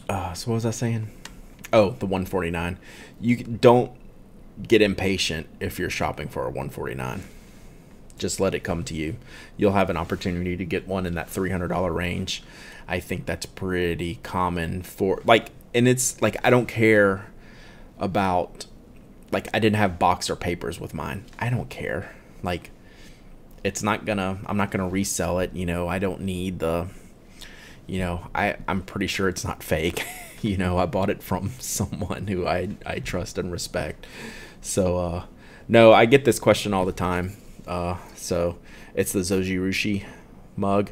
what was I saying? Oh, the 149. You don't get impatient if you're shopping for a 149. Just let it come to you. You'll have an opportunity to get one in that $300 range. I think that's pretty common for like, and it's like, I don't care about, like, I didn't have box or papers with mine. I don't care. Like, it's not gonna, I'm not gonna resell it. You know, I don't need the, you know, I'm pretty sure it's not fake. You know, I bought it from someone who I trust and respect. So, no, I get this question all the time. So it's the Zojirushi mug.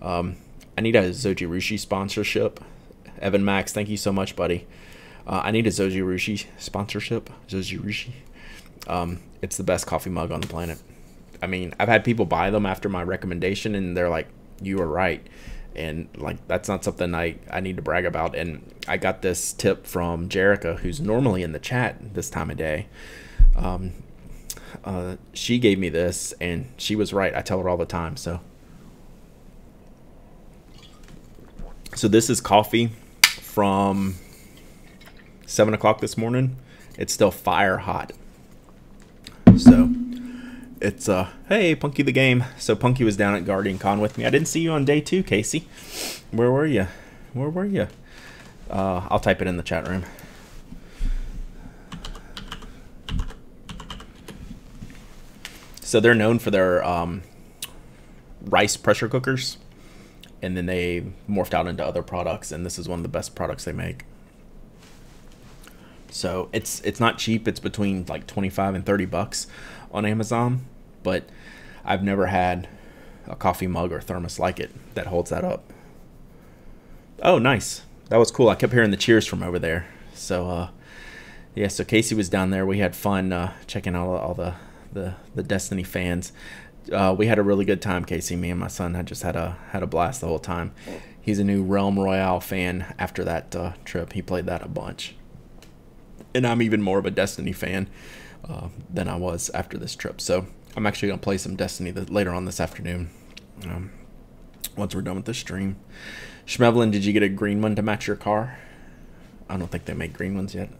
I need a Zojirushi sponsorship. Evan Max, thank you so much, buddy. I need a Zojirushi sponsorship. Zojirushi. It's the best coffee mug on the planet. I mean, I've had people buy them after my recommendation, and they're like, you were right. And like, that's not something I need to brag about. And I got this tip from Jerica, who's normally in the chat this time of day. She gave me this, and she was right. I tell her all the time. So this is coffee from 7 o'clock this morning. It's still fire hot. So it's hey, Punky the Game. So Punky was down at Guardian Con with me. I didn't see you on day 2, Casey. Where were you? Where were you? I'll type it in the chat room. So they're known for their rice pressure cookers, and then they morphed out into other products, and this is one of the best products they make. So it's not cheap. It's between like 25 and 30 bucks on Amazon, but I've never had a coffee mug or thermos like it that holds that up. Oh, nice. That was cool. I kept hearing the cheers from over there. So Yeah, so Casey was down there. We had fun checking out all the Destiny fans. We had a really good time, Casey. Me and my son had just had a blast the whole time. He's a new Realm Royale fan after that trip. He played that a bunch. And I'm even more of a Destiny fan than I was after this trip. So I'm actually going to play some Destiny later on this afternoon once we're done with the stream. Schmevlin, did you get a green one to match your car? I don't think they make green ones yet.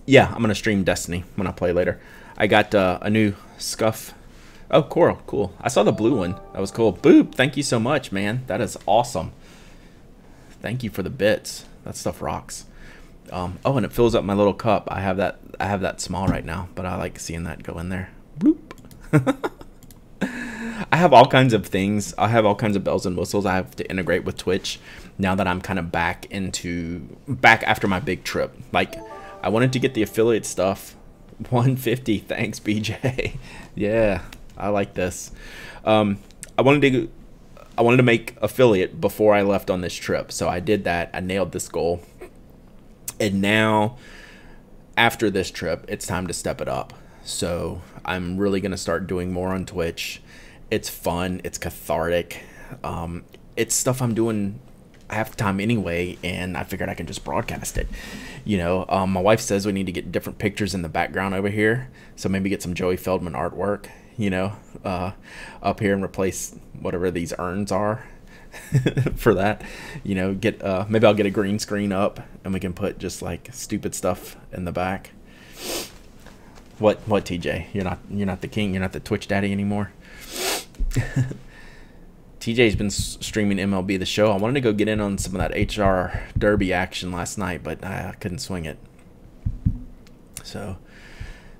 Yeah, I'm going to stream Destiny when I play later. I got a new scuff. Oh, coral. Cool. I saw the blue one. That was cool. Boop. Thank you so much, man. That is awesome. Thank you for the bits. That stuff rocks. Oh, and it fills up my little cup. I have that small right now, but I like seeing that go in there. Bloop. I have all kinds of things. I have all kinds of bells and whistles I have to integrate with Twitch now that I'm kind of back after my big trip. Like, I wanted to get the affiliate stuff. 150. Thanks, BJ. Yeah, I like this. I wanted to make affiliate before I left on this trip, so I did that. I nailed this goal. And now, after this trip, it's time to step it up. So I'm really going to start doing more on Twitch. It's fun. It's cathartic. It's stuff I'm doing half the time anyway, and I figured I can just broadcast it. You know, my wife says we need to get different pictures in the background over here. So maybe get some Joey Feldman artwork, you know, up here and replace whatever these urns are. For that, you know, maybe I'll get a green screen up and we can put just like stupid stuff in the back. What TJ? You're not the king. You're not the Twitch daddy anymore. TJ's been streaming MLB The Show. I wanted to go get in on some of that HR Derby action last night, but I couldn't swing it. So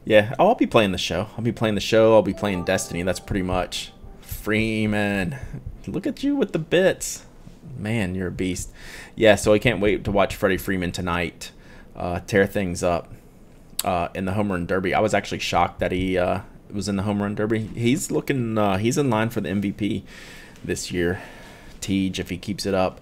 yeah, I'll be playing the show. I'll be playing Destiny. That's pretty much. Freeman, look at you with the bits. Man, you're a beast. Yeah, so I can't wait to watch Freddie Freeman tonight tear things up in the home run derby. I was actually shocked that he was in the home run derby. He's in line for the MVP this year. Tej, if he keeps it up.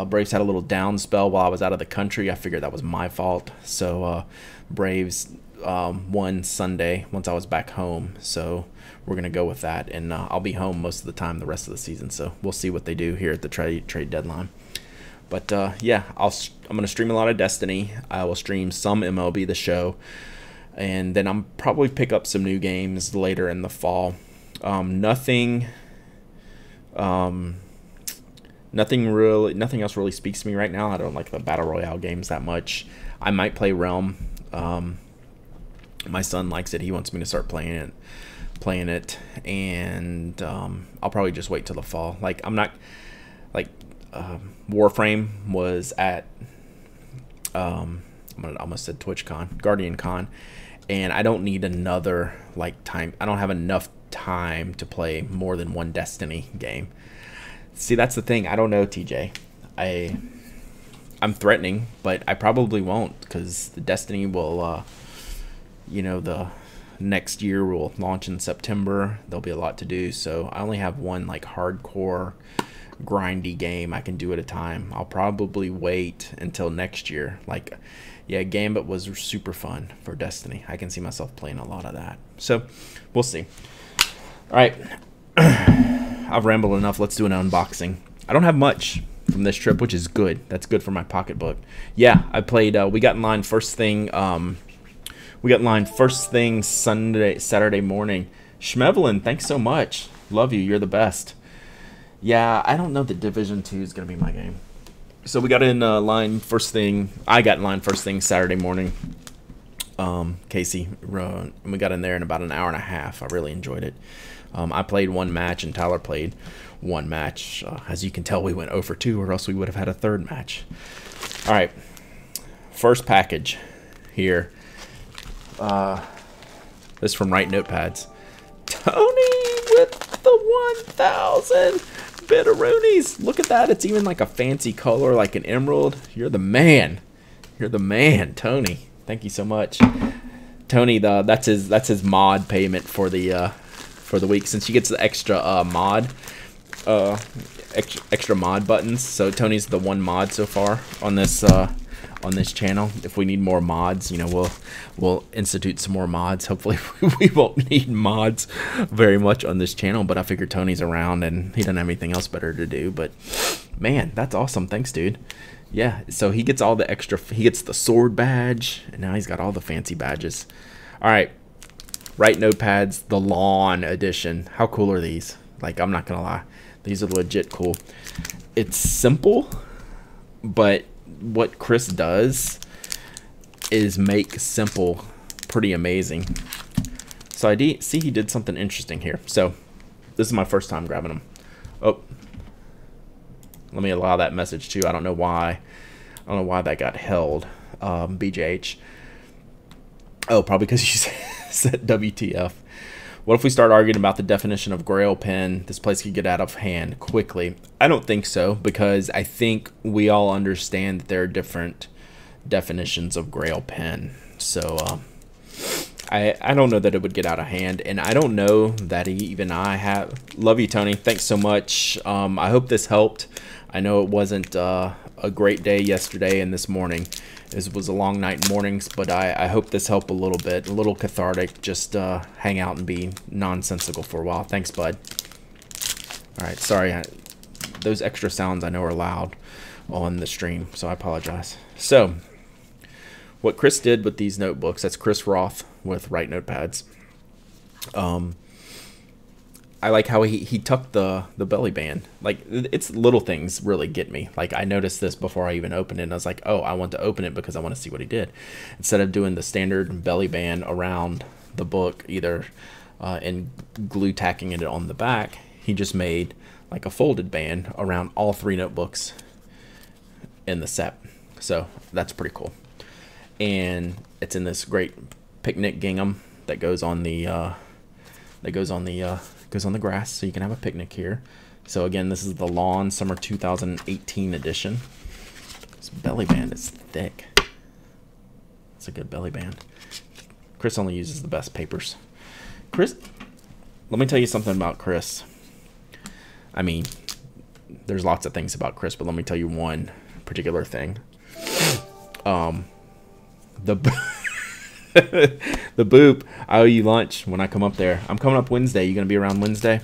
Braves had a little down spell while I was out of the country. I figured that was my fault. So Braves won Sunday once I was back home. So we're going to go with that, and I'll be home most of the time the rest of the season, so we'll see what they do here at the trade deadline. But yeah, I'm going to stream a lot of Destiny. I will stream some MLB The Show, and then I'm probably pick up some new games later in the fall. Nothing else really speaks to me right now. I don't like the Battle Royale games that much. I might play Realm. My son likes it. He wants me to start playing it, and I'll probably just wait till the fall. Like, I'm not like Warframe was at I almost said TwitchCon, Guardian Con, and I don't need another time. I don't have enough time to play more than one Destiny game. See, that's the thing. I don't know, TJ. I'm threatening, but I probably won't, because the Destiny will the next year will launch in September. There'll be a lot to do, so I only have one hardcore grindy game I can do at a time. I'll probably wait until next year. Gambit was super fun for Destiny. I can see myself playing a lot of that, so we'll see. All right, I've rambled enough. Let's do an unboxing. I don't have much from this trip, which is good. That's good for my pocketbook. Yeah, I played. We got in line first thing. Saturday morning. Schmevlin, thanks so much. Love you. You're the best. Yeah, I don't know that Division 2 is going to be my game. So we got in line first thing. I got in line first thing Saturday morning. Casey, and we got in there in about an hour and a half. I really enjoyed it. I played one match, and Tyler played one match. As you can tell, we went 0 for 2, or else we would have had a third match. All right. First package here. This is from Wright Notepads. Tony with the 1,000 Bitteroonies. Look at that. It's even like a fancy color, like an emerald. You're the man. You're the man, Tony. Thank you so much. Tony, that's his mod payment for the for the week since she gets the extra extra mod buttons. So Tony's the one mod so far on this channel. If we need more mods, you know, we'll institute some more mods. Hopefully we won't need mods very much on this channel, but I figure Tony's around and he doesn't have anything else better to do. But man, that's awesome. Thanks, dude. Yeah, so he gets all the extra, he gets the sword badge, and now he's got all the fancy badges. All right, Wright Notepads, the Lawn Edition. How cool are these? Like, I'm not gonna lie, these are legit cool. It's simple, but what Chris does is make simple pretty amazing. So I see he did something interesting here. So this is my first time grabbing them. Oh, let me allow that message too. I don't know why that got held. BJH. Oh, probably because you said WTF. What if we start arguing about the definition of Grail pen? This place could get out of hand quickly. I don't think so, because I think we all understand that there are different definitions of Grail pen. So I don't know that it would get out of hand, and I don't know that even I have. Love you, Tony. Thanks so much. I hope this helped. I know it wasn't a great day yesterday and this morning. It was a long night in mornings, but I hope this helped a little bit, a little cathartic. Just hang out and be nonsensical for a while. Thanks, bud. All right, sorry. Those extra sounds I know are loud on the stream, so I apologize. So what Chris did with these notebooks, that's Chris Roth with Wright Notepads. I like how he tucked the belly band. Like, it's little things really get me. Like, I noticed this before I even opened it, and I was like, oh, I want to open it because I want to see what he did. Instead of doing the standard belly band around the book, either and glue tacking it on the back, he just made like a folded band around all 3 notebooks in the set. So that's pretty cool. And it's in this great picnic gingham that goes on the goes on the grass, so you can have a picnic here. So again, this is the Lawn Summer 2018 edition. This belly band is thick. It's a good belly band. Chris only uses the best papers. Chris, let me tell you something about Chris. I mean, there's lots of things about Chris, but let me tell you one particular thing. The the boop, I owe you lunch when I come up there. I'm coming up Wednesday. You gonna be around Wednesday?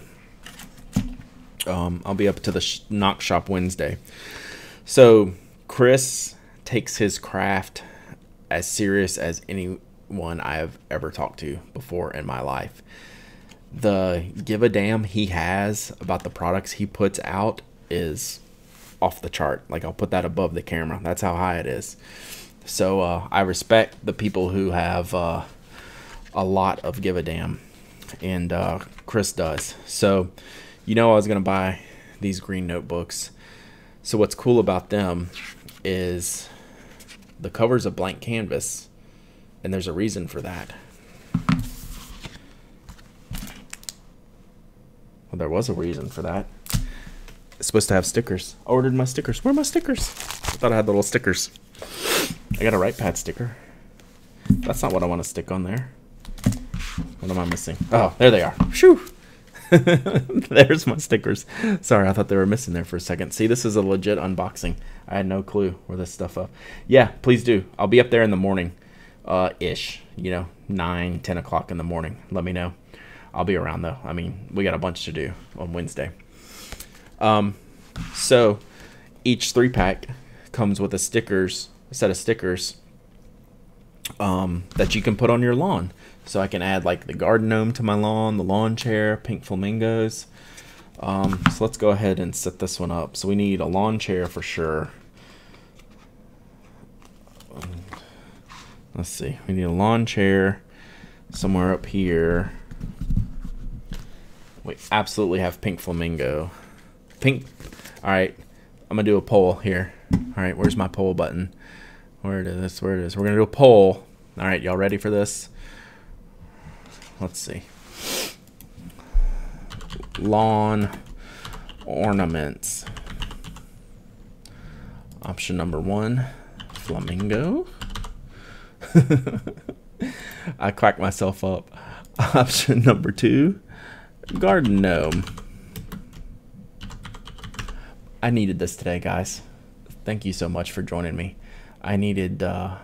I'll be up to the knock shop Wednesday. So Chris takes his craft as serious as anyone I have ever talked to before in my life. The give a damn he has about the products he puts out is off the chart. Like, I'll put that above the camera. That's how high it is. So I respect the people who have a lot of give a damn, and Chris does. So, you know, I was gonna buy these green notebooks. So what's cool about them is the cover's a blank canvas, and there's a reason for that. Well, there was a reason for that. It's supposed to have stickers. I ordered my stickers. Where are my stickers? I thought I had little stickers. I got a Wright Pad sticker. That's not what I want to stick on there. What am I missing? Oh, there they are. Shoo! There's my stickers. Sorry, I thought they were missing there for a second. See, this is a legit unboxing. I had no clue where this stuff up. Yeah, please do. I'll be up there in the morning, ish. You know, 9, 10 o'clock in the morning. Let me know. I'll be around, though. I mean, we got a bunch to do on Wednesday. So each 3-pack comes with a set of stickers that you can put on your lawn. So I can add like the garden gnome to my lawn, the lawn chair, pink flamingos. So let's go ahead and set this one up. So we need a lawn chair for sure. Let's see, we need a lawn chair somewhere up here. We absolutely have pink flamingo. Pink. All right, I'm gonna do a poll here. All right, where's my poll button? Where it is? Where it is? We're gonna do a poll. All right, y'all ready for this? Let's see. Lawn ornaments. Option number 1, flamingo. I cracked myself up. Option number 2, Garden Gnome. I needed this today, guys. Thank you so much for joining me. I needed to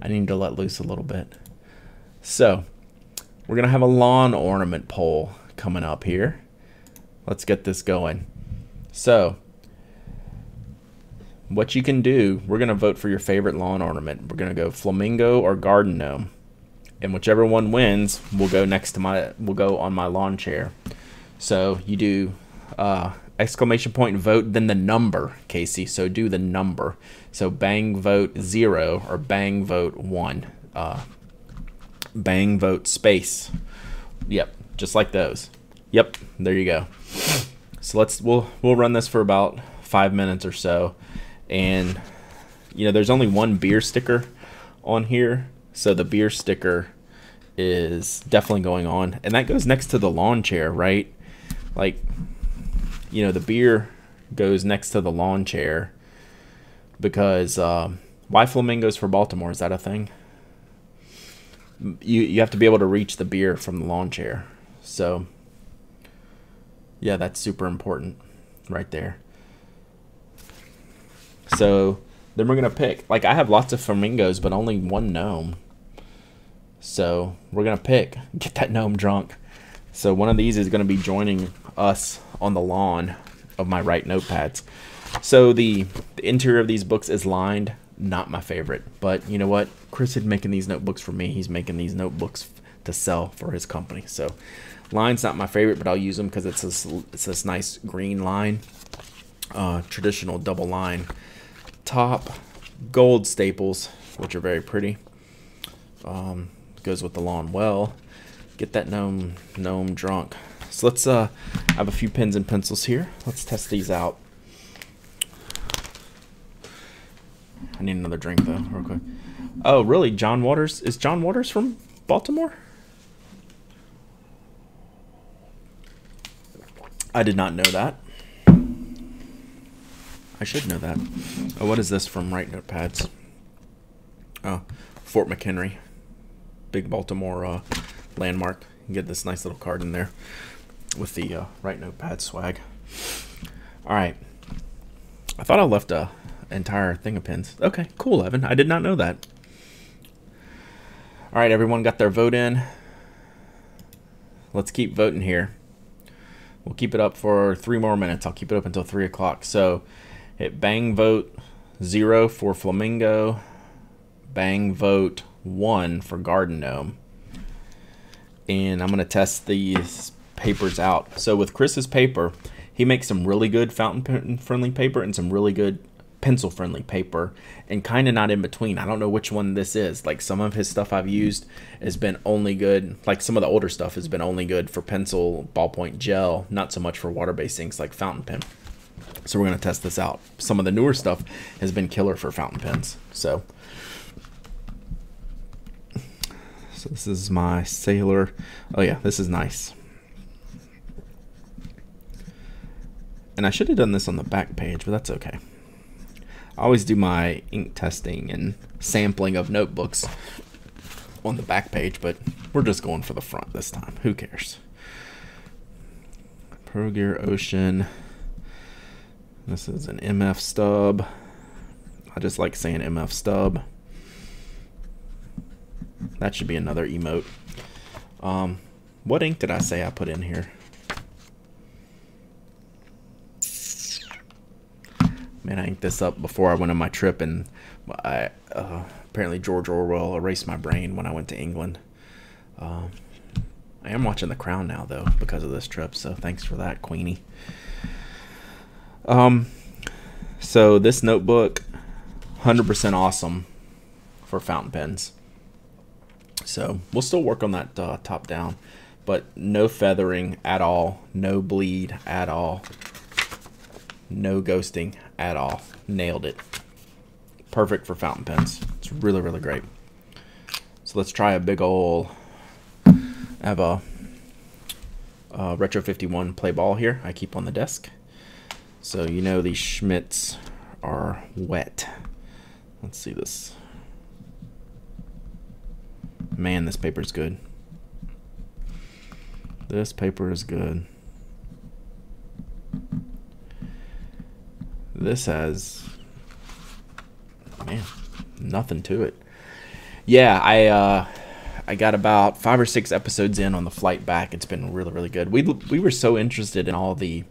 let loose a little bit. So, we're going to have a lawn ornament poll coming up here. Let's get this going. So, what you can do, we're going to vote for your favorite lawn ornament. We're going to go flamingo or garden gnome. And whichever one wins, we'll go on my lawn chair. So, you do exclamation point vote, then the number, Casey. So do the number. So bang vote 0 or bang vote 1. Bang vote space. Yep, just like those. Yep, there you go. So we'll run this for about 5 minutes or so. And you know, there's only one beer sticker on here, so the beer sticker is definitely going on, and that goes next to the lawn chair, right? Like, you know, the beer goes next to the lawn chair because why flamingos for Baltimore? Is that a thing? You have to be able to reach the beer from the lawn chair. So, yeah, that's super important right there. So, then we're going to pick. Like, I have lots of flamingos, but only one gnome. So, we're going to get that gnome drunk. So, one of these is going to be joining us on the lawn of my Wright Notepads. So the interior of these books is lined. Not my favorite, but you know what? Chris is making these notebooks for me. He's making these notebooks to sell for his company. So line's not my favorite, but I'll use them because it's this nice green line, traditional double line top, gold staples, which are very pretty. Goes with the lawn well. Get that gnome drunk. So let's I have a few pens and pencils here. Let's test these out. I need another drink though, real quick. Oh, really? John Waters? Is John Waters from Baltimore? I did not know that. I should know that. Oh, what is this from Wright Notepads? Oh, Fort McHenry. Big Baltimore landmark. You can get this nice little card in there with the Wright Notepad swag. All right. I thought I left a entire thing of pins. Okay, cool, Evan. I did not know that. All right, everyone got their vote in. Let's keep voting here. We'll keep it up for 3 more minutes. I'll keep it up until 3 o'clock. So hit bang vote 0 for flamingo, bang vote 1 for garden gnome. And I'm going to test these papers out. So with Chris's paper, he makes some really good fountain pen friendly paper and some really good pencil friendly paper, and kind of not in between. I don't know which one this is. Like, some of his stuff I've used has been only good, like some of the older stuff has been only good for pencil, ballpoint, gel, not so much for water-based inks like fountain pen. So we're going to test this out. Some of the newer stuff has been killer for fountain pens. So this is my Sailor. Oh yeah, this is nice. And I should have done this on the back page, but that's okay. I always do my ink testing and sampling of notebooks on the back page, but we're just going for the front this time. Who cares? Pro Gear Ocean. This is an MF stub. I just like saying MF stub. That should be another emote. What ink did I say I put in here? Man, I inked this up before I went on my trip, and apparently George Orwell erased my brain when I went to England. I am watching The Crown now, though, because of this trip, so thanks for that, Queenie. So this notebook, 100% awesome for fountain pens. So we'll still work on that top down, but no feathering at all, no bleed at all, no ghosting at all. Nailed it. Perfect for fountain pens. It's really, really great. So let's try a big ol', I have a Retro 51 play ball here I keep on the desk. So you know these Schmitz are wet. Let's see this. Man, this paper's good. This paper is good. This has, man, nothing to it. Yeah, I got about 5 or 6 episodes in on the flight back. It's been really, really good. We were so interested in all the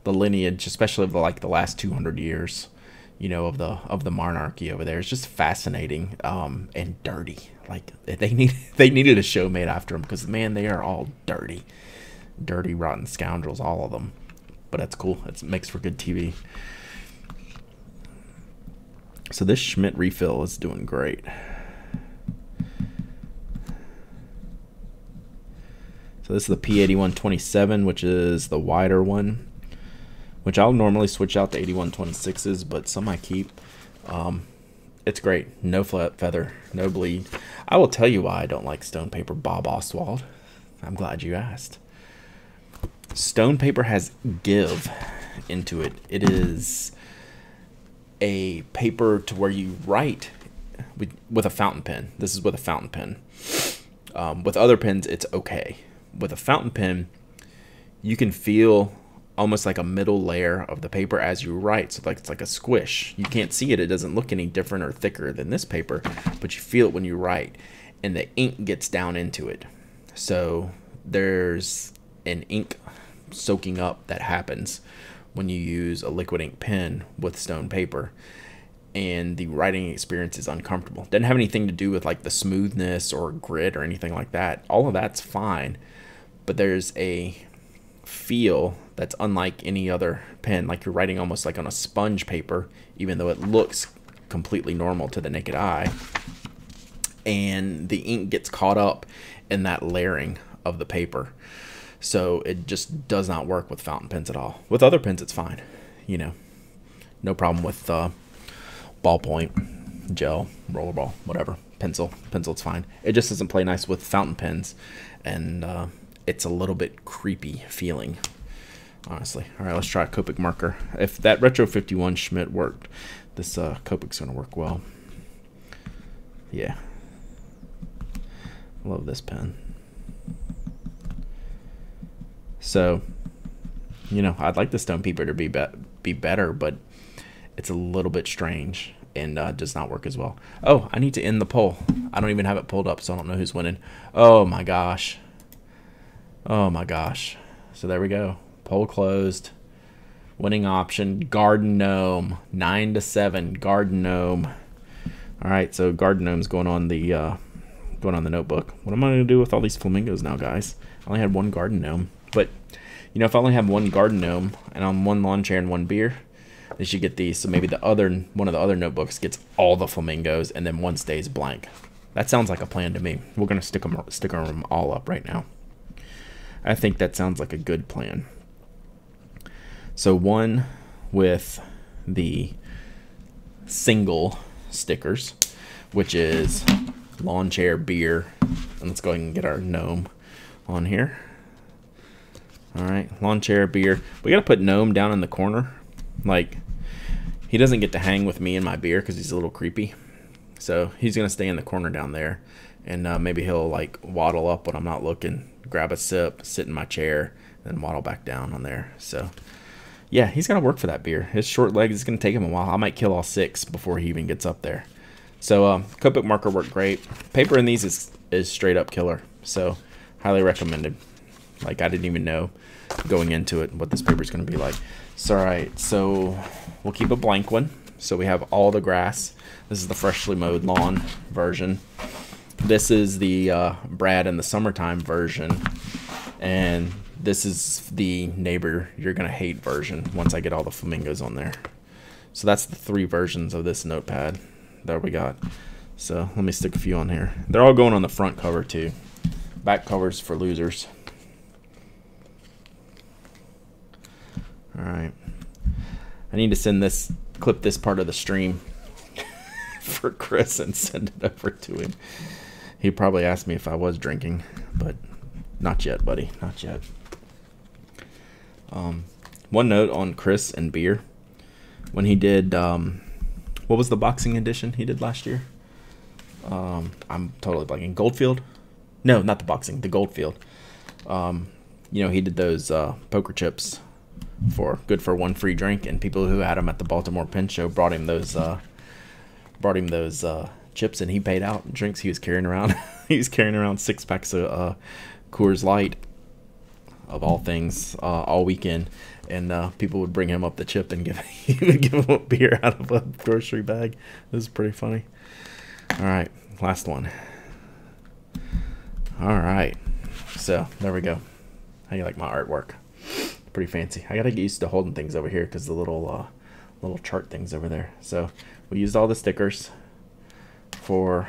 lineage, especially of the last 200 years, you know, of the monarchy over there. It's just fascinating, and dirty. Like they needed a show made after them, because man, they are all dirty, rotten scoundrels, all of them. But that's cool. It makes for good TV. So this Schmidt refill is doing great. So this is the P8127, which is the wider one, which I'll normally switch out to 8126s, but some I keep. It's great. No flat feather, no bleed. I will tell you why I don't like stone paper, Bob Oswald. I'm glad you asked. Stone paper has give into it. It is a paper to where you write with a fountain pen. This is with a fountain pen. With other pens, it's okay. With a fountain pen, you can feel almost like a middle layer of the paper as you write. So like it's like a squish. You can't see it. It doesn't look any different or thicker than this paper, but you feel it when you write, and the ink gets down into it. So there's an ink soaking up that happens when you use a liquid ink pen with stone paper, and the writing experience is uncomfortable. Doesn't have anything to do with like the smoothness or grit or anything like that. All of that's fine, but there's a feel that's unlike any other pen, like you're writing almost like on a sponge paper, even though it looks completely normal to the naked eye, and the ink gets caught up in that layering of the paper. So it just does not work with fountain pens at all. With other pens, it's fine. You know, no problem with ballpoint, gel, rollerball, whatever, pencil, it's fine. It just doesn't play nice with fountain pens, and it's a little bit creepy feeling, honestly. All right, let's try a Copic marker. If that Retro 51 Schmidt worked, this Copic's gonna work well. Yeah, love this pen. So, you know, I'd like the stone paper to be better, but it's a little bit strange and does not work as well. Oh, I need to end the poll. I don't even have it pulled up, so I don't know who's winning. Oh my gosh. Oh my gosh. So there we go. Poll closed. Winning option, Garden Gnome. 9-7, Garden Gnome. All right, so Garden Gnome's going on the notebook. What am I gonna do with all these flamingos now, guys? I only had one Garden Gnome. But, you know, if I only have one Garden Gnome and on one lawn chair and one beer, they should get these. So maybe one of the other notebooks gets all the flamingos and then one stays blank. That sounds like a plan to me. We're going to stick them all up right now. I think that sounds like a good plan. So one with the single stickers, which is lawn chair, beer, and let's go ahead and get our gnome on here. All right, lawn chair, beer. We got to put gnome down in the corner. Like, he doesn't get to hang with me and my beer because he's a little creepy. So he's going to stay in the corner down there. And maybe he'll, like, waddle up when I'm not looking, grab a sip, sit in my chair, and waddle back down on there. So, yeah, he's got to work for that beer. His short legs is going to take him a while. I might kill all 6 before he even gets up there. So, Copic marker worked great. Paper in these is straight up killer. So, highly recommended. Like, I didn't even know going into it what this paper is going to be like. So, all right, so we'll keep a blank one. So we have all the grass. This is the freshly mowed lawn version. This is the Brad in the summertime version. And this is the neighbor you're going to hate version once I get all the flamingos on there. So that's the 3 versions of this notepad that we got. So let me stick a few on here. They're all going on the front cover too. Back covers for losers. All right, I need to clip this part of the stream for Chris and send it over to him. He probably asked me if I was drinking, but not yet, buddy, not yet. One note on Chris and beer. When he did, what was the boxing edition he did last year? I'm totally blanking. Goldfield? No, not the boxing, the Goldfield. You know, he did those poker chips for good for one free drink, and people who had them at the Baltimore Pen Show brought him those chips, and he paid out drinks he was carrying around. He was carrying around 6 packs of Coors Light, of all things, all weekend, and people would bring him up the chip and he would give him a beer out of a grocery bag. It was pretty funny. All right, last one. All right, so there we go. How you like my artwork? Pretty fancy. I gotta get used to holding things over here because the little chart things over there. So we used all the stickers for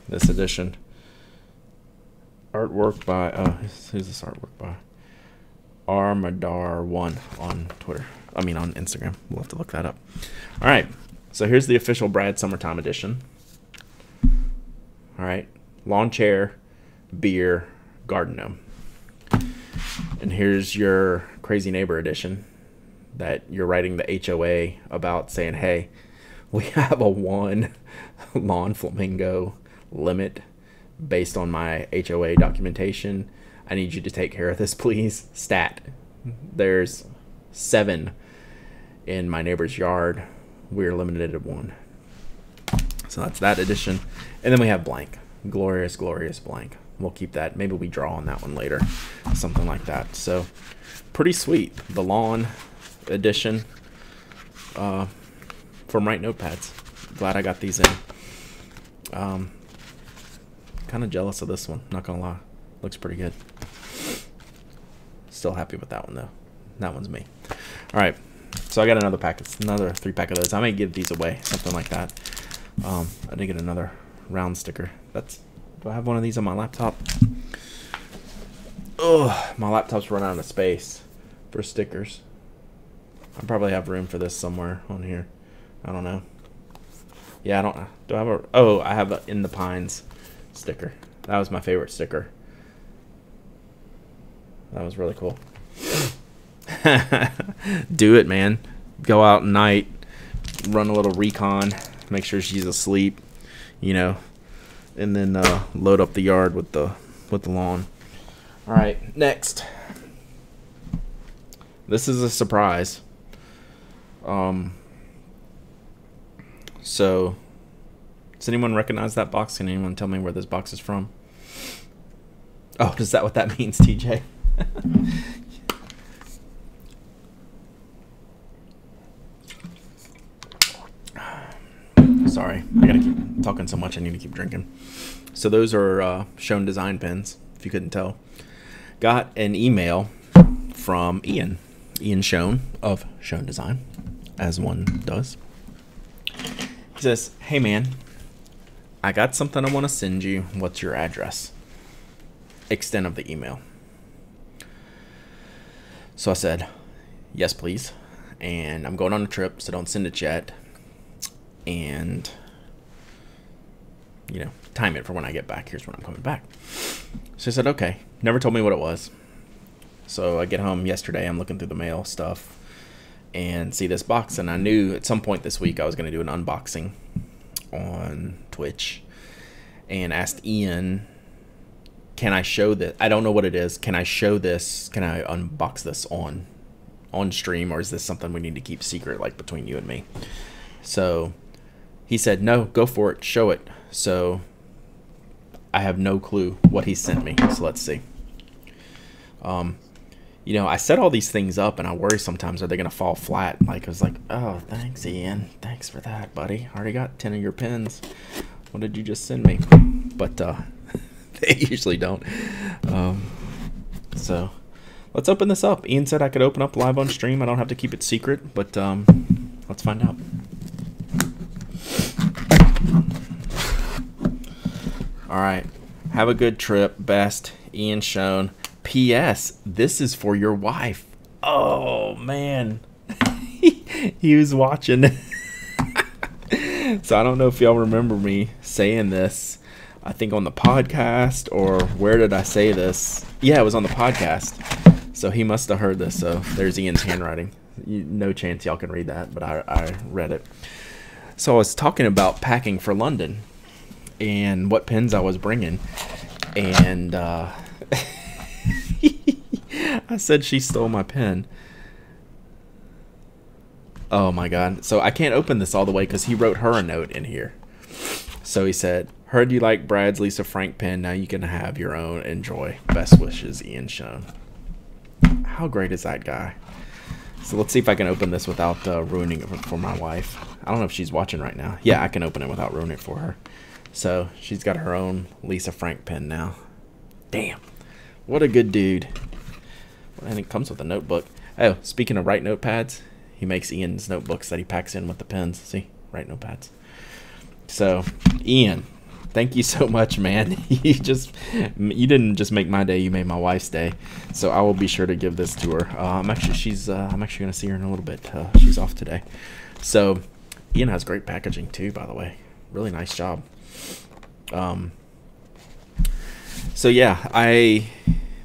this edition. Artwork by who's this artwork by? Armadar1 on Twitter. I mean on Instagram. We'll have to look that up. All right. So here's the official Brad Summertime edition. All right. Lawn chair, beer, garden gnome. And here's your crazy neighbor edition that you're writing the HOA about, saying, hey, we have a 1 lawn flamingo limit based on my HOA documentation. I need you to take care of this, please. Stat. There's 7 in my neighbor's yard. We're limited to 1. So that's that edition. And then we have blank. Glorious, glorious blank. We'll keep that. Maybe we draw on that one later. Something like that. So pretty sweet. The lawn edition from Wright Notepads. Glad I got these in. Kind of jealous of this one, not gonna lie. Looks pretty good. Still happy with that one though. That one's me. All right, so I got another pack. It's another 3-pack of those. I may give these away, something like that. I did get another round sticker. Do I have one of these on my laptop? Oh, my laptop's run out of space for stickers. I probably have room for this somewhere on here. I don't know. Yeah, I don't. Do I have a? Oh, I have a In the Pines sticker. That was my favorite sticker. That was really cool. Do it, man. Go out at night, run a little recon, make sure she's asleep, you know, and then load up the yard with the lawn. All right, next. This is a surprise. So, does anyone recognize that box? Can anyone tell me where this box is from? Oh, is that what that means, TJ? Sorry, I gotta keep talking so much. I need to keep drinking. So those are Shown Design pens, if you couldn't tell. Got an email from Ian Shown of Shown Design, as one does. He says, hey man, I got something I want to send you. What's your address? Extent of the email. So I said, yes, please. And I'm going on a trip, so don't send it yet. And, you know, time it for when I get back. Here's when I'm coming back. So I said, okay. Never told me what it was. So I get home yesterday. I'm looking through the mail stuff and see this box. And I knew at some point this week I was going to do an unboxing on Twitch. And asked Ian, can I show this? I don't know what it is. Can I show this? Can I unbox this on stream? Or is this something we need to keep secret, like between you and me? So he said, no, go for it. Show it. So I have no clue what he sent me. So let's see. You know, I set all these things up and I worry sometimes, are they going to fall flat? Like, I was like, oh, thanks, Ian. Thanks for that, buddy. I already got 10 of your pens. What did you just send me? But they usually don't. So let's open this up. Ian said I could open up live on stream. I don't have to keep it secret, but let's find out. All right. Have a good trip. Best, Ian Shown. P.S. This is for your wife. Oh, man. He was watching. So I don't know if y'all remember me saying this. I think on the podcast, or where did I say this? Yeah, it was on the podcast. So he must have heard this. So there's Ian's handwriting. No chance y'all can read that, but I read it. So I was talking about packing for London and what pens I was bringing. And I said she stole my pen. Oh my god. So I can't open this all the way because he wrote her a note in here. So he said, heard you like Brad's Lisa Frank pen. Now you can have your own. Enjoy. Best wishes, Ian Schoen. How great is that guy? So let's see if I can open this without ruining it for my wife. I don't know if she's watching right now. Yeah, I can open it without ruining it for her. So she's got her own Lisa Frank pen now. Damn. What a good dude. And it comes with a notebook. Oh, speaking of Wright Notepads, he makes Ian's notebooks that he packs in with the pens. See? Wright Notepads. So, Ian, thank you so much, man. You didn't just make my day, you made my wife's day. So I will be sure to give this to her. I'm actually gonna see her in a little bit. She's off today. So Ian has great packaging too, by the way. Really nice job. So yeah,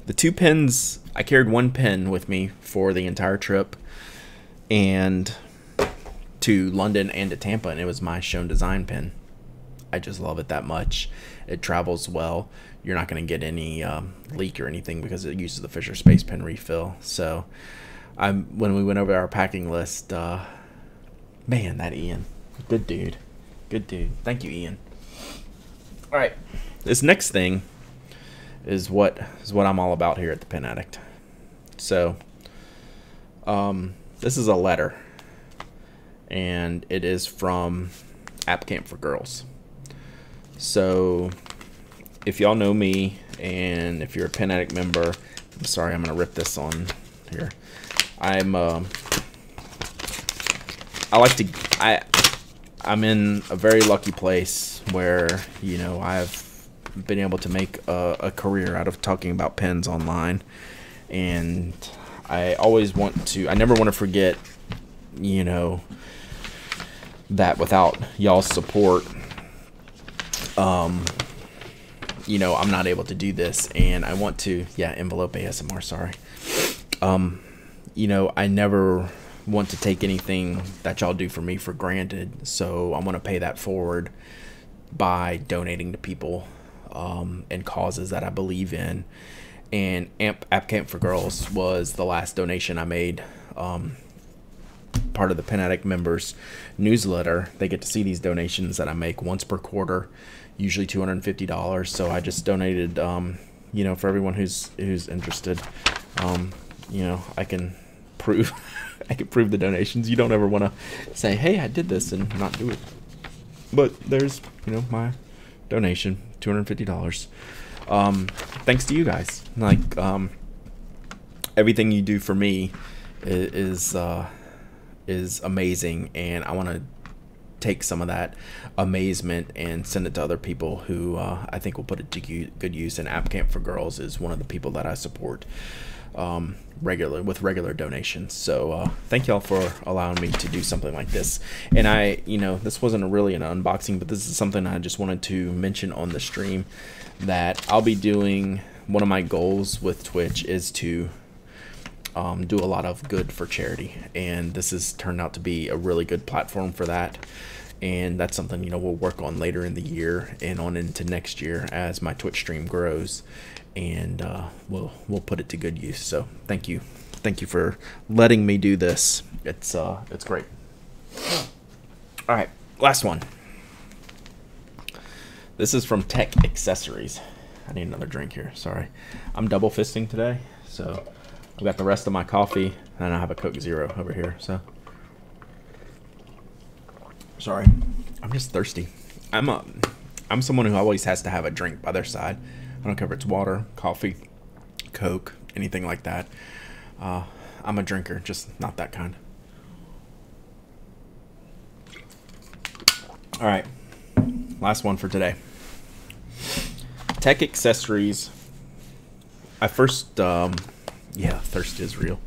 the two pens, I carried one pen with me for the entire trip and to London and to Tampa, and it was my Schoen Design pen. I just love it that much. It travels well. You're not going to get any leak or anything because it uses the Fisher Space Pen refill. So when we went over our packing list, man, that Ian, good dude. Good dude. Thank you, Ian. All right, this next thing is what I'm all about here at the Pen Addict. So this is a letter, and it is from App Camp for Girls. So if y'all know me, and if you're a Pen Addict member, I'm sorry, I'm gonna rip this on here. I'm in a very lucky place where, you know, I've been able to make a career out of talking about pens online, and I never want to forget, you know, that without y'all's support, you know, I'm not able to do this. And I want to, yeah, envelope ASMR, sorry. You know, I never want to take anything that y'all do for me for granted, so I want to pay that forward by donating to people and causes that I believe in. And App Camp for Girls was the last donation I made. Part of the Pen Addict members newsletter, they get to see these donations that I make once per quarter, usually $250. So I just donated, you know, for everyone who's interested. You know, I can prove the donations. You don't ever want to say, hey, I did this and not do it. But there's, you know, my donation, $250. Thanks to you guys. Like, everything you do for me is amazing, and I want to take some of that amazement and send it to other people who I think will put it to good use. And App Camp for Girls is one of the people that I support regular donations. So thank y'all for allowing me to do something like this. And you know, this wasn't really an unboxing, but this is something I just wanted to mention on the stream, that I'll be doing. One of my goals with Twitch is to do a lot of good for charity, and this has turned out to be a really good platform for that. And that's something, you know, we'll work on later in the year and on into next year as my Twitch stream grows, and we'll put it to good use. So thank you for letting me do this. It's great. All right, last one. This is from Tech Accessories. I need another drink here. Sorry, I'm double fisting today, so I've got the rest of my coffee, and I have a Coke Zero over here. So sorry, I'm just thirsty. I'm someone who always has to have a drink by their side. I don't care if it's water, coffee, Coke, anything like that. I'm a drinker, just not that kind. All right, last one for today. Tech Accessories. I first, yeah, thirst is real.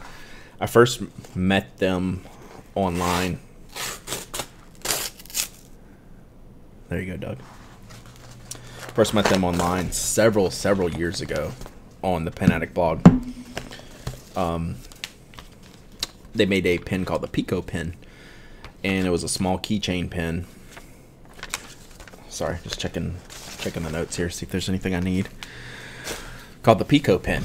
I first met them online. There you go, Doug. First met them online several years ago on the Pen Addict blog. They made a pen called the Pico pen, and it was a small keychain pen. Sorry, just checking the notes here, see if there's anything I need. Called the Pico pen.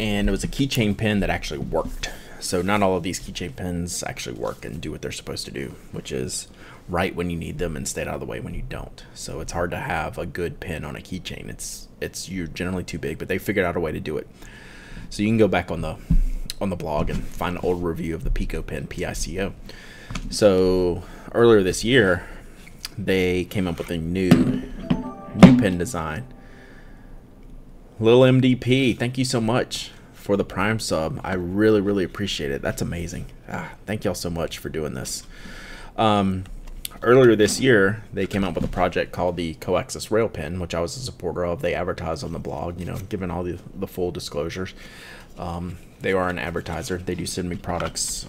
and it was a keychain pen that actually worked. So not all of these keychain pens actually work and do what they're supposed to do, which is write when you need them and stay out of the way when you don't. So it's hard to have a good pen on a keychain. It's you're generally too big, but they figured out a way to do it. So you can go back on the blog and find an old review of the Pico pen, Pico. So earlier this year, they came up with a new pen design. Lil MDP, thank you so much for the Prime sub. I really appreciate it. That's amazing. Thank y'all so much for doing this. Earlier this year, they came out with a project called the Coaxus Rail Pen, which I was a supporter of. They advertised on the blog, you know, given all the full disclosures. They are an advertiser. They do send me products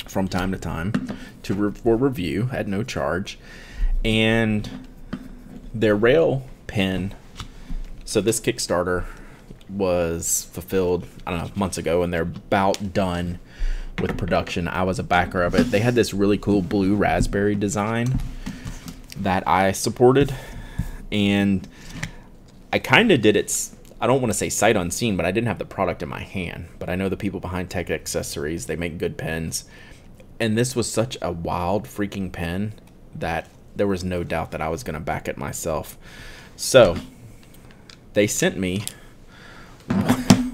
from time to time for review at no charge. And their rail pen, so this Kickstarter was fulfilled, I don't know, months ago, and they're about done with production. I was a backer of it. They had this really cool blue raspberry design that I supported, and I kind of did it, I don't want to say sight unseen, but I didn't have the product in my hand. But I know the people behind Tech Accessories, they make good pens, and this was such a wild freaking pen that there was no doubt that I was going to back it myself. So they sent me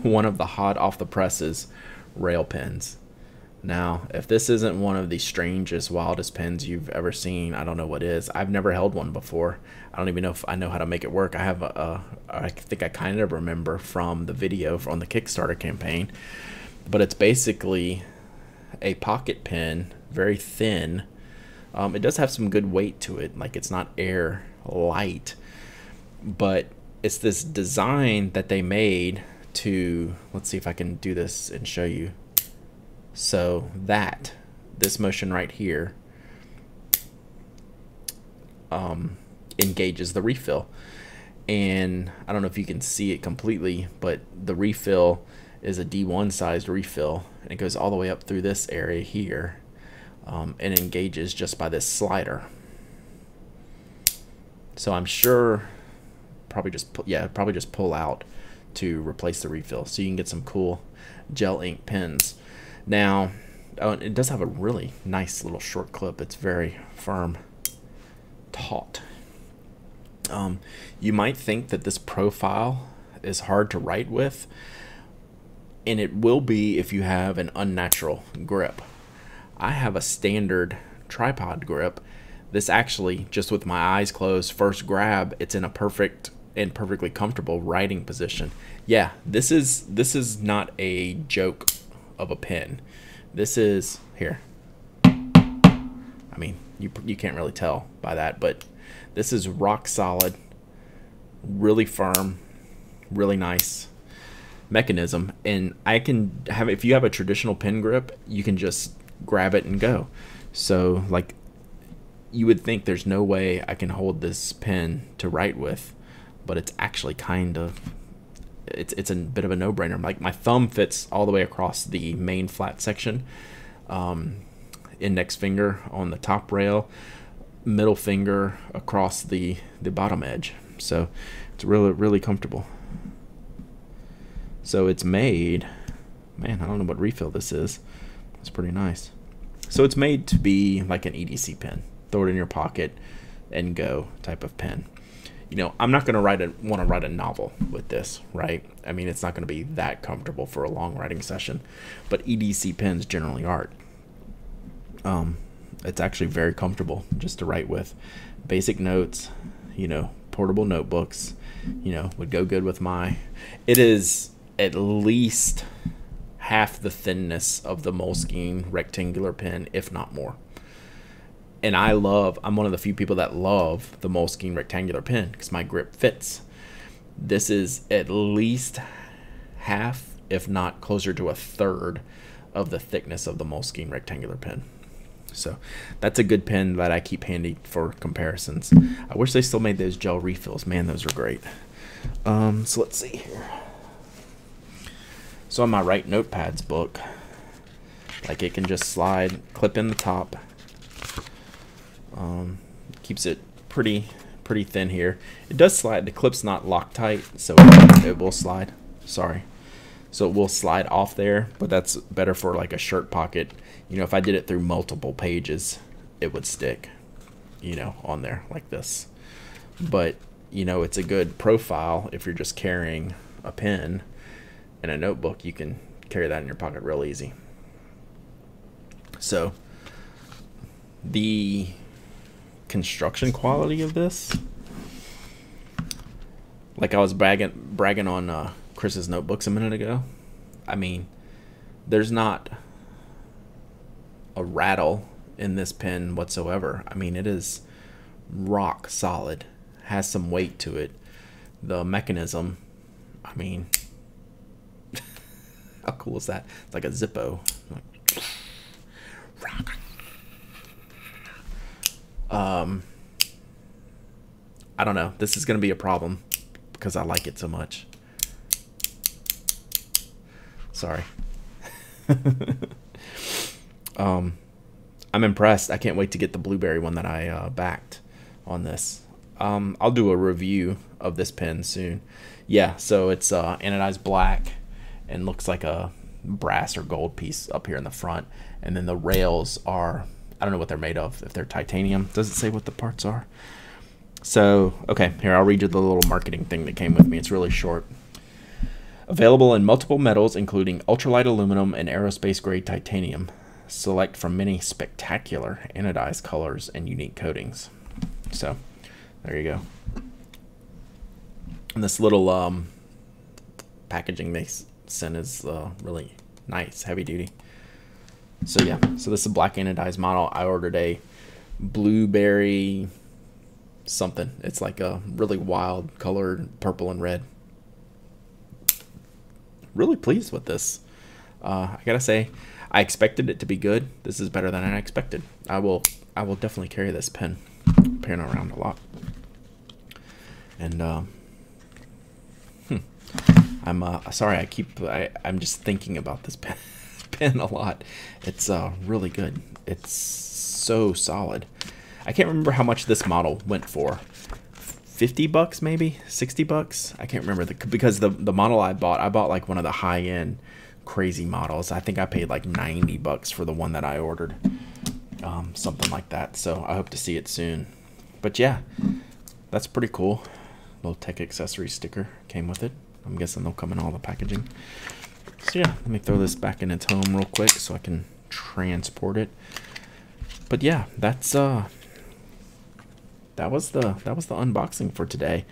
one of the hot off the presses rail pens. Now, if this isn't one of the strangest, wildest pens you've ever seen, I don't know what is. I've never held one before. I don't even know if I know how to make it work. I have I think I kind of remember from the video on the Kickstarter campaign, but it's basically a pocket pen, very thin. It does have some good weight to it. Like, it's not air light, but it's this design that they made to, let's see if I can do this and show you. So this motion right here engages the refill, and I don't know if you can see it completely, but the refill is a D1 sized refill, and it goes all the way up through this area here, and engages just by this slider. So I'm sure probably just pull out to replace the refill, so you can get some cool gel ink pens. Now, it does have a really nice little short clip. It's very firm, taut. You might think that this profile is hard to write with, and it will be if you have an unnatural grip. I have a standard tripod grip. This actually, just with my eyes closed, first grab, it's in a perfect and perfectly comfortable writing position. Yeah, this is not a joke of a pen. This is, here, I mean, you can't really tell by that, but this is rock solid, really firm, really nice mechanism. And I can have, if you have a traditional pen grip, you can just grab it and go. So, like, you would think there's no way I can hold this pen to write with, but it's actually kind of, it's a bit of a no-brainer. Like, my thumb fits all the way across the main flat section, index finger on the top rail, middle finger across the bottom edge. So it's really comfortable. So it's made, man, I don't know what refill this is. It's pretty nice. So it's made to be like an EDC pen. Throw it in your pocket and go type of pen. You know, I'm not going to want to write a novel with this, right? I mean, it's not going to be that comfortable for a long writing session, but EDC pens generally aren't. It's actually very comfortable just to write with. Basic notes, you know, portable notebooks, you know, would go good with my, it is at least half the thinness of the Moleskine rectangular pen, if not more. And I'm one of the few people that love the Moleskine rectangular pen because my grip fits. This is at least half, if not closer to a third, of the thickness of the Moleskine rectangular pen. So that's a good pen that I keep handy for comparisons. I wish they still made those gel refills. Man, those are great. So let's see here. So on my Wright Notepads book, like, it can just slide, clip in the top. Keeps it pretty thin here. It does slide. The clip's not Loctite, so it will slide. Sorry. so it will slide off there, but that's better for like a shirt pocket. You know, if I did it through multiple pages, it would stick, you know, on there like this. But, you know, it's a good profile if you're just carrying a pen and a notebook. You can carry that in your pocket real easy. So the construction quality of this, like I was bragging on Chris's notebooks a minute ago. I mean, there's not a rattle in this pen whatsoever. I mean, it is rock solid, has some weight to it. The mechanism, I mean, how cool is that? It's like a Zippo. I don't know. This is going to be a problem because I like it so much. Sorry. I'm impressed. I can't wait to get the blueberry one that I backed on this. I'll do a review of this pen soon. Yeah, so it's anodized black and looks like a brass or gold piece up here in the front. And then the rails are, I don't know what they're made of, if they're titanium. Does it say what the parts are? So, okay, here, I'll read you the little marketing thing that came with me. It's really short. Available in multiple metals, including ultralight aluminum and aerospace grade titanium. Select from many spectacular anodized colors and unique coatings. So, there you go. And this little packaging they sent is really nice, heavy duty. So yeah, so this is a black anodized model. I ordered a blueberry something. It's like a really wild colored purple and red. Really pleased with this. I gotta say, I expected it to be good. This is better than I expected. I will definitely carry this pen around a lot. And I'm sorry. I'm just thinking about this pen a lot. It's really good. It's so solid. I can't remember how much this model went for. $50 maybe, $60. I can't remember because the model I bought like one of the high end crazy models. I think I paid like $90 for the one that I ordered, something like that. So I hope to see it soon. But yeah, that's pretty cool. Little tech accessory sticker came with it. I'm guessing they'll come in all the packaging. So yeah, let me throw this back in its home real quick so I can transport it. But yeah, that's that was the unboxing for today.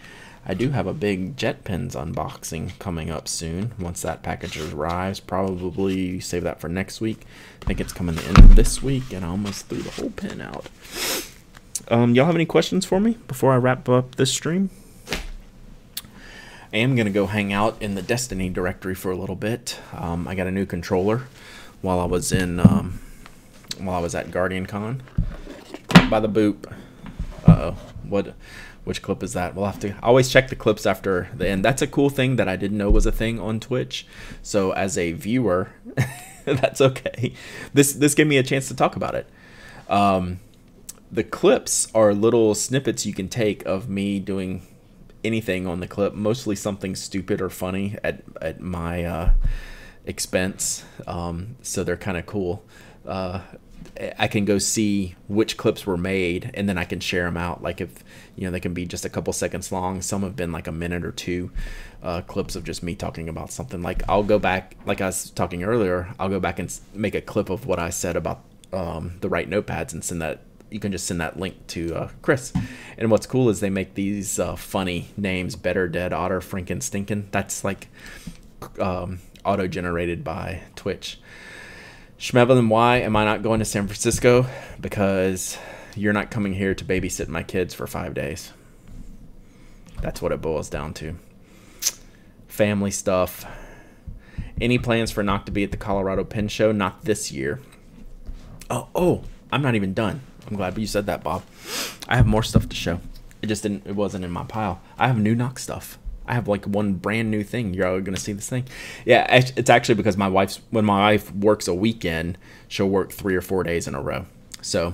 I do have a big jet pens unboxing coming up soon. Once that package arrives, probably save that for next week. I think it's coming the end of this week, and I almost threw the whole pen out. Y'all have any questions for me before I wrap up this stream? I am gonna go hang out in the Destiny directory for a little bit. I got a new controller while I was at Guardian Con. By the boop. Uh-oh. Which clip is that? We'll have to always check the clips after the end. That's a cool thing that I didn't know was a thing on Twitch. So as a viewer, that's okay. This gave me a chance to talk about it. The clips are little snippets you can take of me doing anything on the clip, mostly something stupid or funny at my expense. So they're kind of cool. I can go see which clips were made, and then I can share them out. Like if, you know, they can be just a couple seconds long. Some have been like a minute or two clips of just me talking about something. Like I'll go back, like I was talking earlier, I'll go back and make a clip of what I said about the Wright Notepads and send that. You can just send that link to Chris. And what's cool is they make these funny names: Better, Dead, Otter, Franken, Stinkin. That's like auto-generated by Twitch. Schmevelin, why am I not going to San Francisco? Because you're not coming here to babysit my kids for 5 days. That's what it boils down to. Family stuff. Any plans for Knock to be at the Colorado Pen Show? Not this year. Oh, I'm not even done. I'm glad you said that, Bob. I have more stuff to show. It wasn't in my pile. I have new Knock stuff. I have like one brand new thing. You're all gonna see this thing. Yeah, it's actually because when my wife works a weekend, she'll work 3 or 4 days in a row. So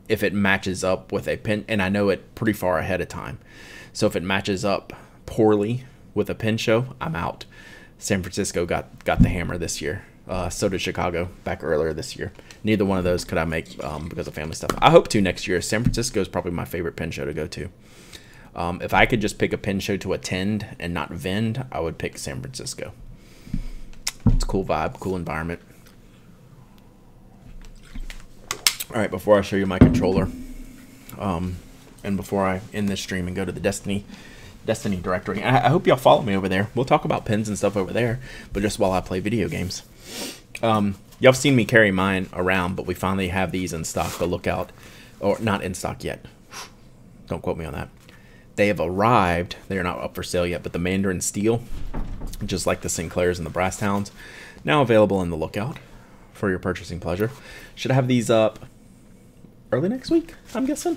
if it matches up with a pen, and I know it pretty far ahead of time, so if it matches up poorly with a pen show, I'm out. San Francisco got the hammer this year. So did Chicago back earlier this year. Neither one of those could I make because of family stuff. I hope to next year. San Francisco is probably my favorite pen show to go to. If I could just pick a pen show to attend and not vend, I would pick San Francisco. It's a cool vibe, cool environment. All right, before I show you my controller, and before I end this stream and go to the Destiny directory, I hope y'all follow me over there. We'll talk about pens and stuff over there, but just while I play video games. Y'all have seen me carry mine around, but we finally have these in stock. The Lookout, or not in stock yet. Don't quote me on that. They have arrived. They are not up for sale yet, but the Mandarin Steel, just like the Sinclairs and the Brasstowns, now available in the Lookout for your purchasing pleasure. Should have these up early next week, I'm guessing.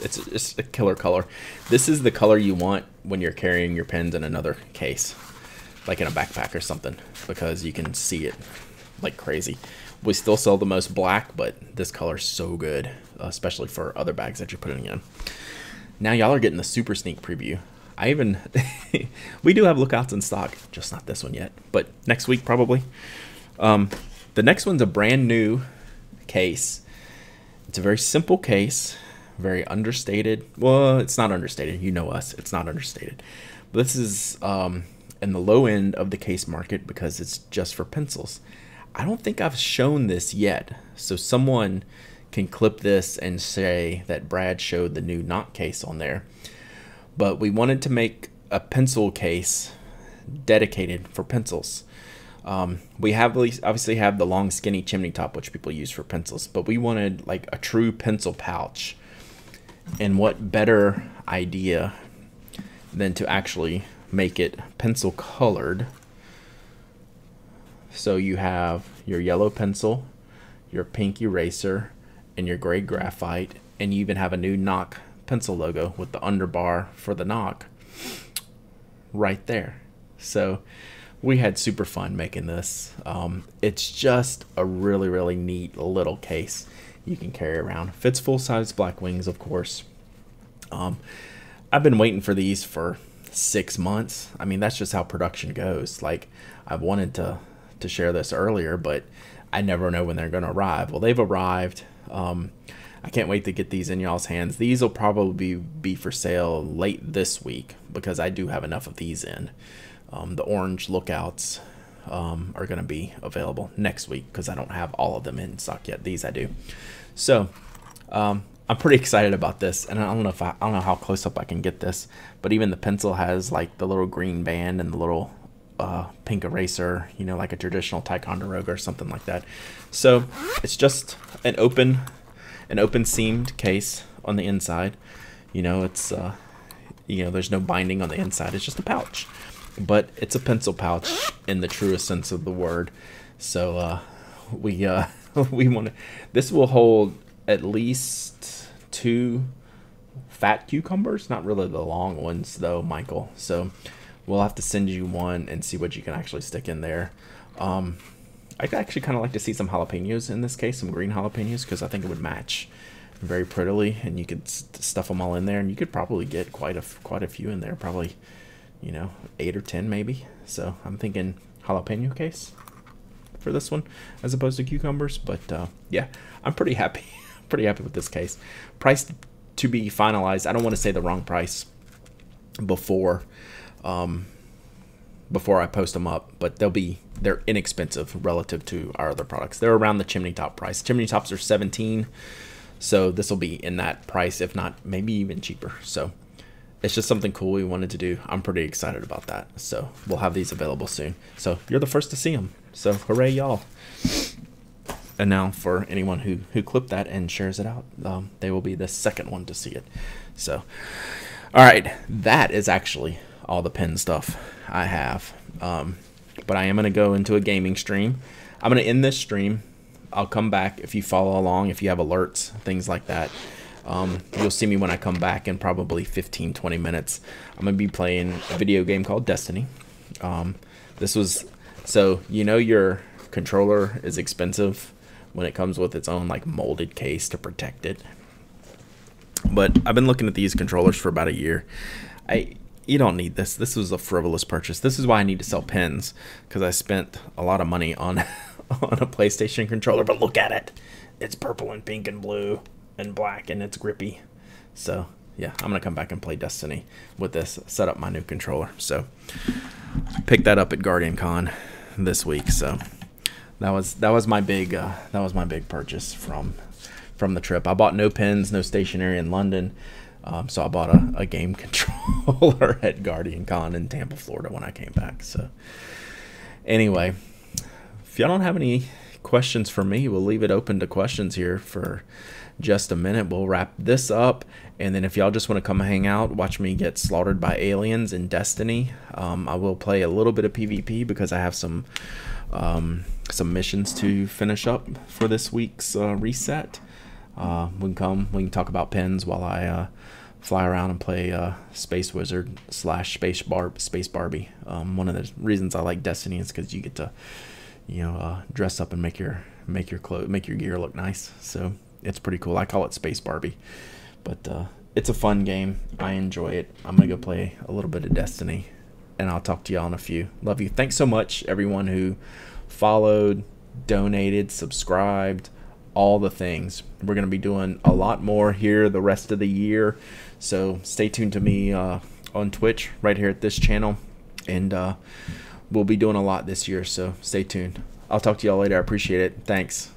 It's a killer color. This is the color you want when you're carrying your pens in another case, like in a backpack or something, because you can see it like crazy. We still sell the most black, but this color is so good, especially for other bags that you're putting in. Now y'all are getting the super sneak preview. We do have Lookouts in stock, just not this one yet, but next week probably. The next one's a brand new case. It's a very simple case, very understated. Well, it's not understated. You know us. It's not understated. But this is in the low end of the case market because it's just for pencils. I don't think I've shown this yet. So someone can clip this and say that Brad showed the new Nock case on there. But we wanted to make a pencil case dedicated for pencils. We obviously have the long skinny chimney top, which people use for pencils, but we wanted like a true pencil pouch. And what better idea than to actually make it pencil colored. So you have your yellow pencil, your pink eraser, and your gray graphite, and you even have a new Nock pencil logo with the underbar for the Nock right there. So we had super fun making this. It's just a really, really neat little case you can carry around. Fits full-size Black Wings, of course. I've been waiting for these for 6 months. I mean, that's just how production goes. Like, I wanted to share this earlier, but I never know when they're going to arrive. Well, they've arrived. I can't wait to get these in y'all's hands. These will probably be for sale late this week because I do have enough of these in. The orange Lookouts are going to be available next week because I don't have all of them in stock yet. These I do. So I'm pretty excited about this, and I don't know how close up I can get this, but even the pencil has like the little green band and the little pink eraser, you know, like a traditional Ticonderoga or something like that. So it's just an open seamed case on the inside. You know, it's there's no binding on the inside. It's just a pouch. But it's a pencil pouch in the truest sense of the word. So we want to. This will hold at least 2 fat cucumbers, not really the long ones though, Michael. So we'll have to send you one and see what you can actually stick in there. I'd actually kind of like to see some jalapenos in this case, some green jalapenos, because I think it would match very prettily, and you could stuff them all in there, and you could probably get quite a few in there, probably, 8 or 10 maybe. So I'm thinking jalapeno case for this one as opposed to cucumbers. But yeah, I'm pretty happy with this case. Price to be finalized. I don't want to say the wrong price before I post them up, but they're inexpensive relative to our other products. They're around the chimney top price. Chimney tops are $17, so this will be in that price, if not maybe even cheaper. So it's just something cool we wanted to do. I'm pretty excited about that. So we'll have these available soon. So you're the first to see them. So hooray, y'all. And now for anyone who clipped that and shares it out, they will be the second one to see it. So, all right, that is actually all the pen stuff I have. But I am going to go into a gaming stream. I'm going to end this stream. I'll come back if you follow along, if you have alerts, things like that. You'll see me when I come back in probably 15-20 minutes. I'm going to be playing a video game called Destiny. So your controller is expensive when it comes with its own like molded case to protect it. But I've been looking at these controllers for about a year. you don't need this. This was a frivolous purchase. This is why I need to sell pins, because I spent a lot of money on on a PlayStation controller. But look at it. It's purple and pink and blue and black, and it's grippy. So yeah, I'm gonna come back and play Destiny with this. Set up my new controller. So picked that up at Guardian Con this week. So that was my big purchase from the trip. I bought no pins, no stationery in London. So I bought a game controller at Guardian Con in Tampa, Florida when I came back. So anyway, if y'all don't have any questions for me, we'll leave it open to questions here for just a minute. We'll wrap this up, and then if y'all just want to come hang out, watch me get slaughtered by aliens in Destiny, I will play a little bit of PvP because I have some missions to finish up for this week's reset. We can talk about pins while I fly around and play Space Wizard / Space Barbie. One of the reasons I like Destiny is because you get to, dress up and make your gear look nice. So it's pretty cool. I call it Space Barbie, but it's a fun game. I enjoy it. I'm gonna go play a little bit of Destiny, and I'll talk to y'all in a few. Love you. Thanks so much, everyone who followed, donated, subscribed, all the things. We're going to be doing a lot more here the rest of the year, so stay tuned to me on Twitch right here at this channel, and we'll be doing a lot this year, so stay tuned. I'll talk to y'all later. I appreciate it. Thanks.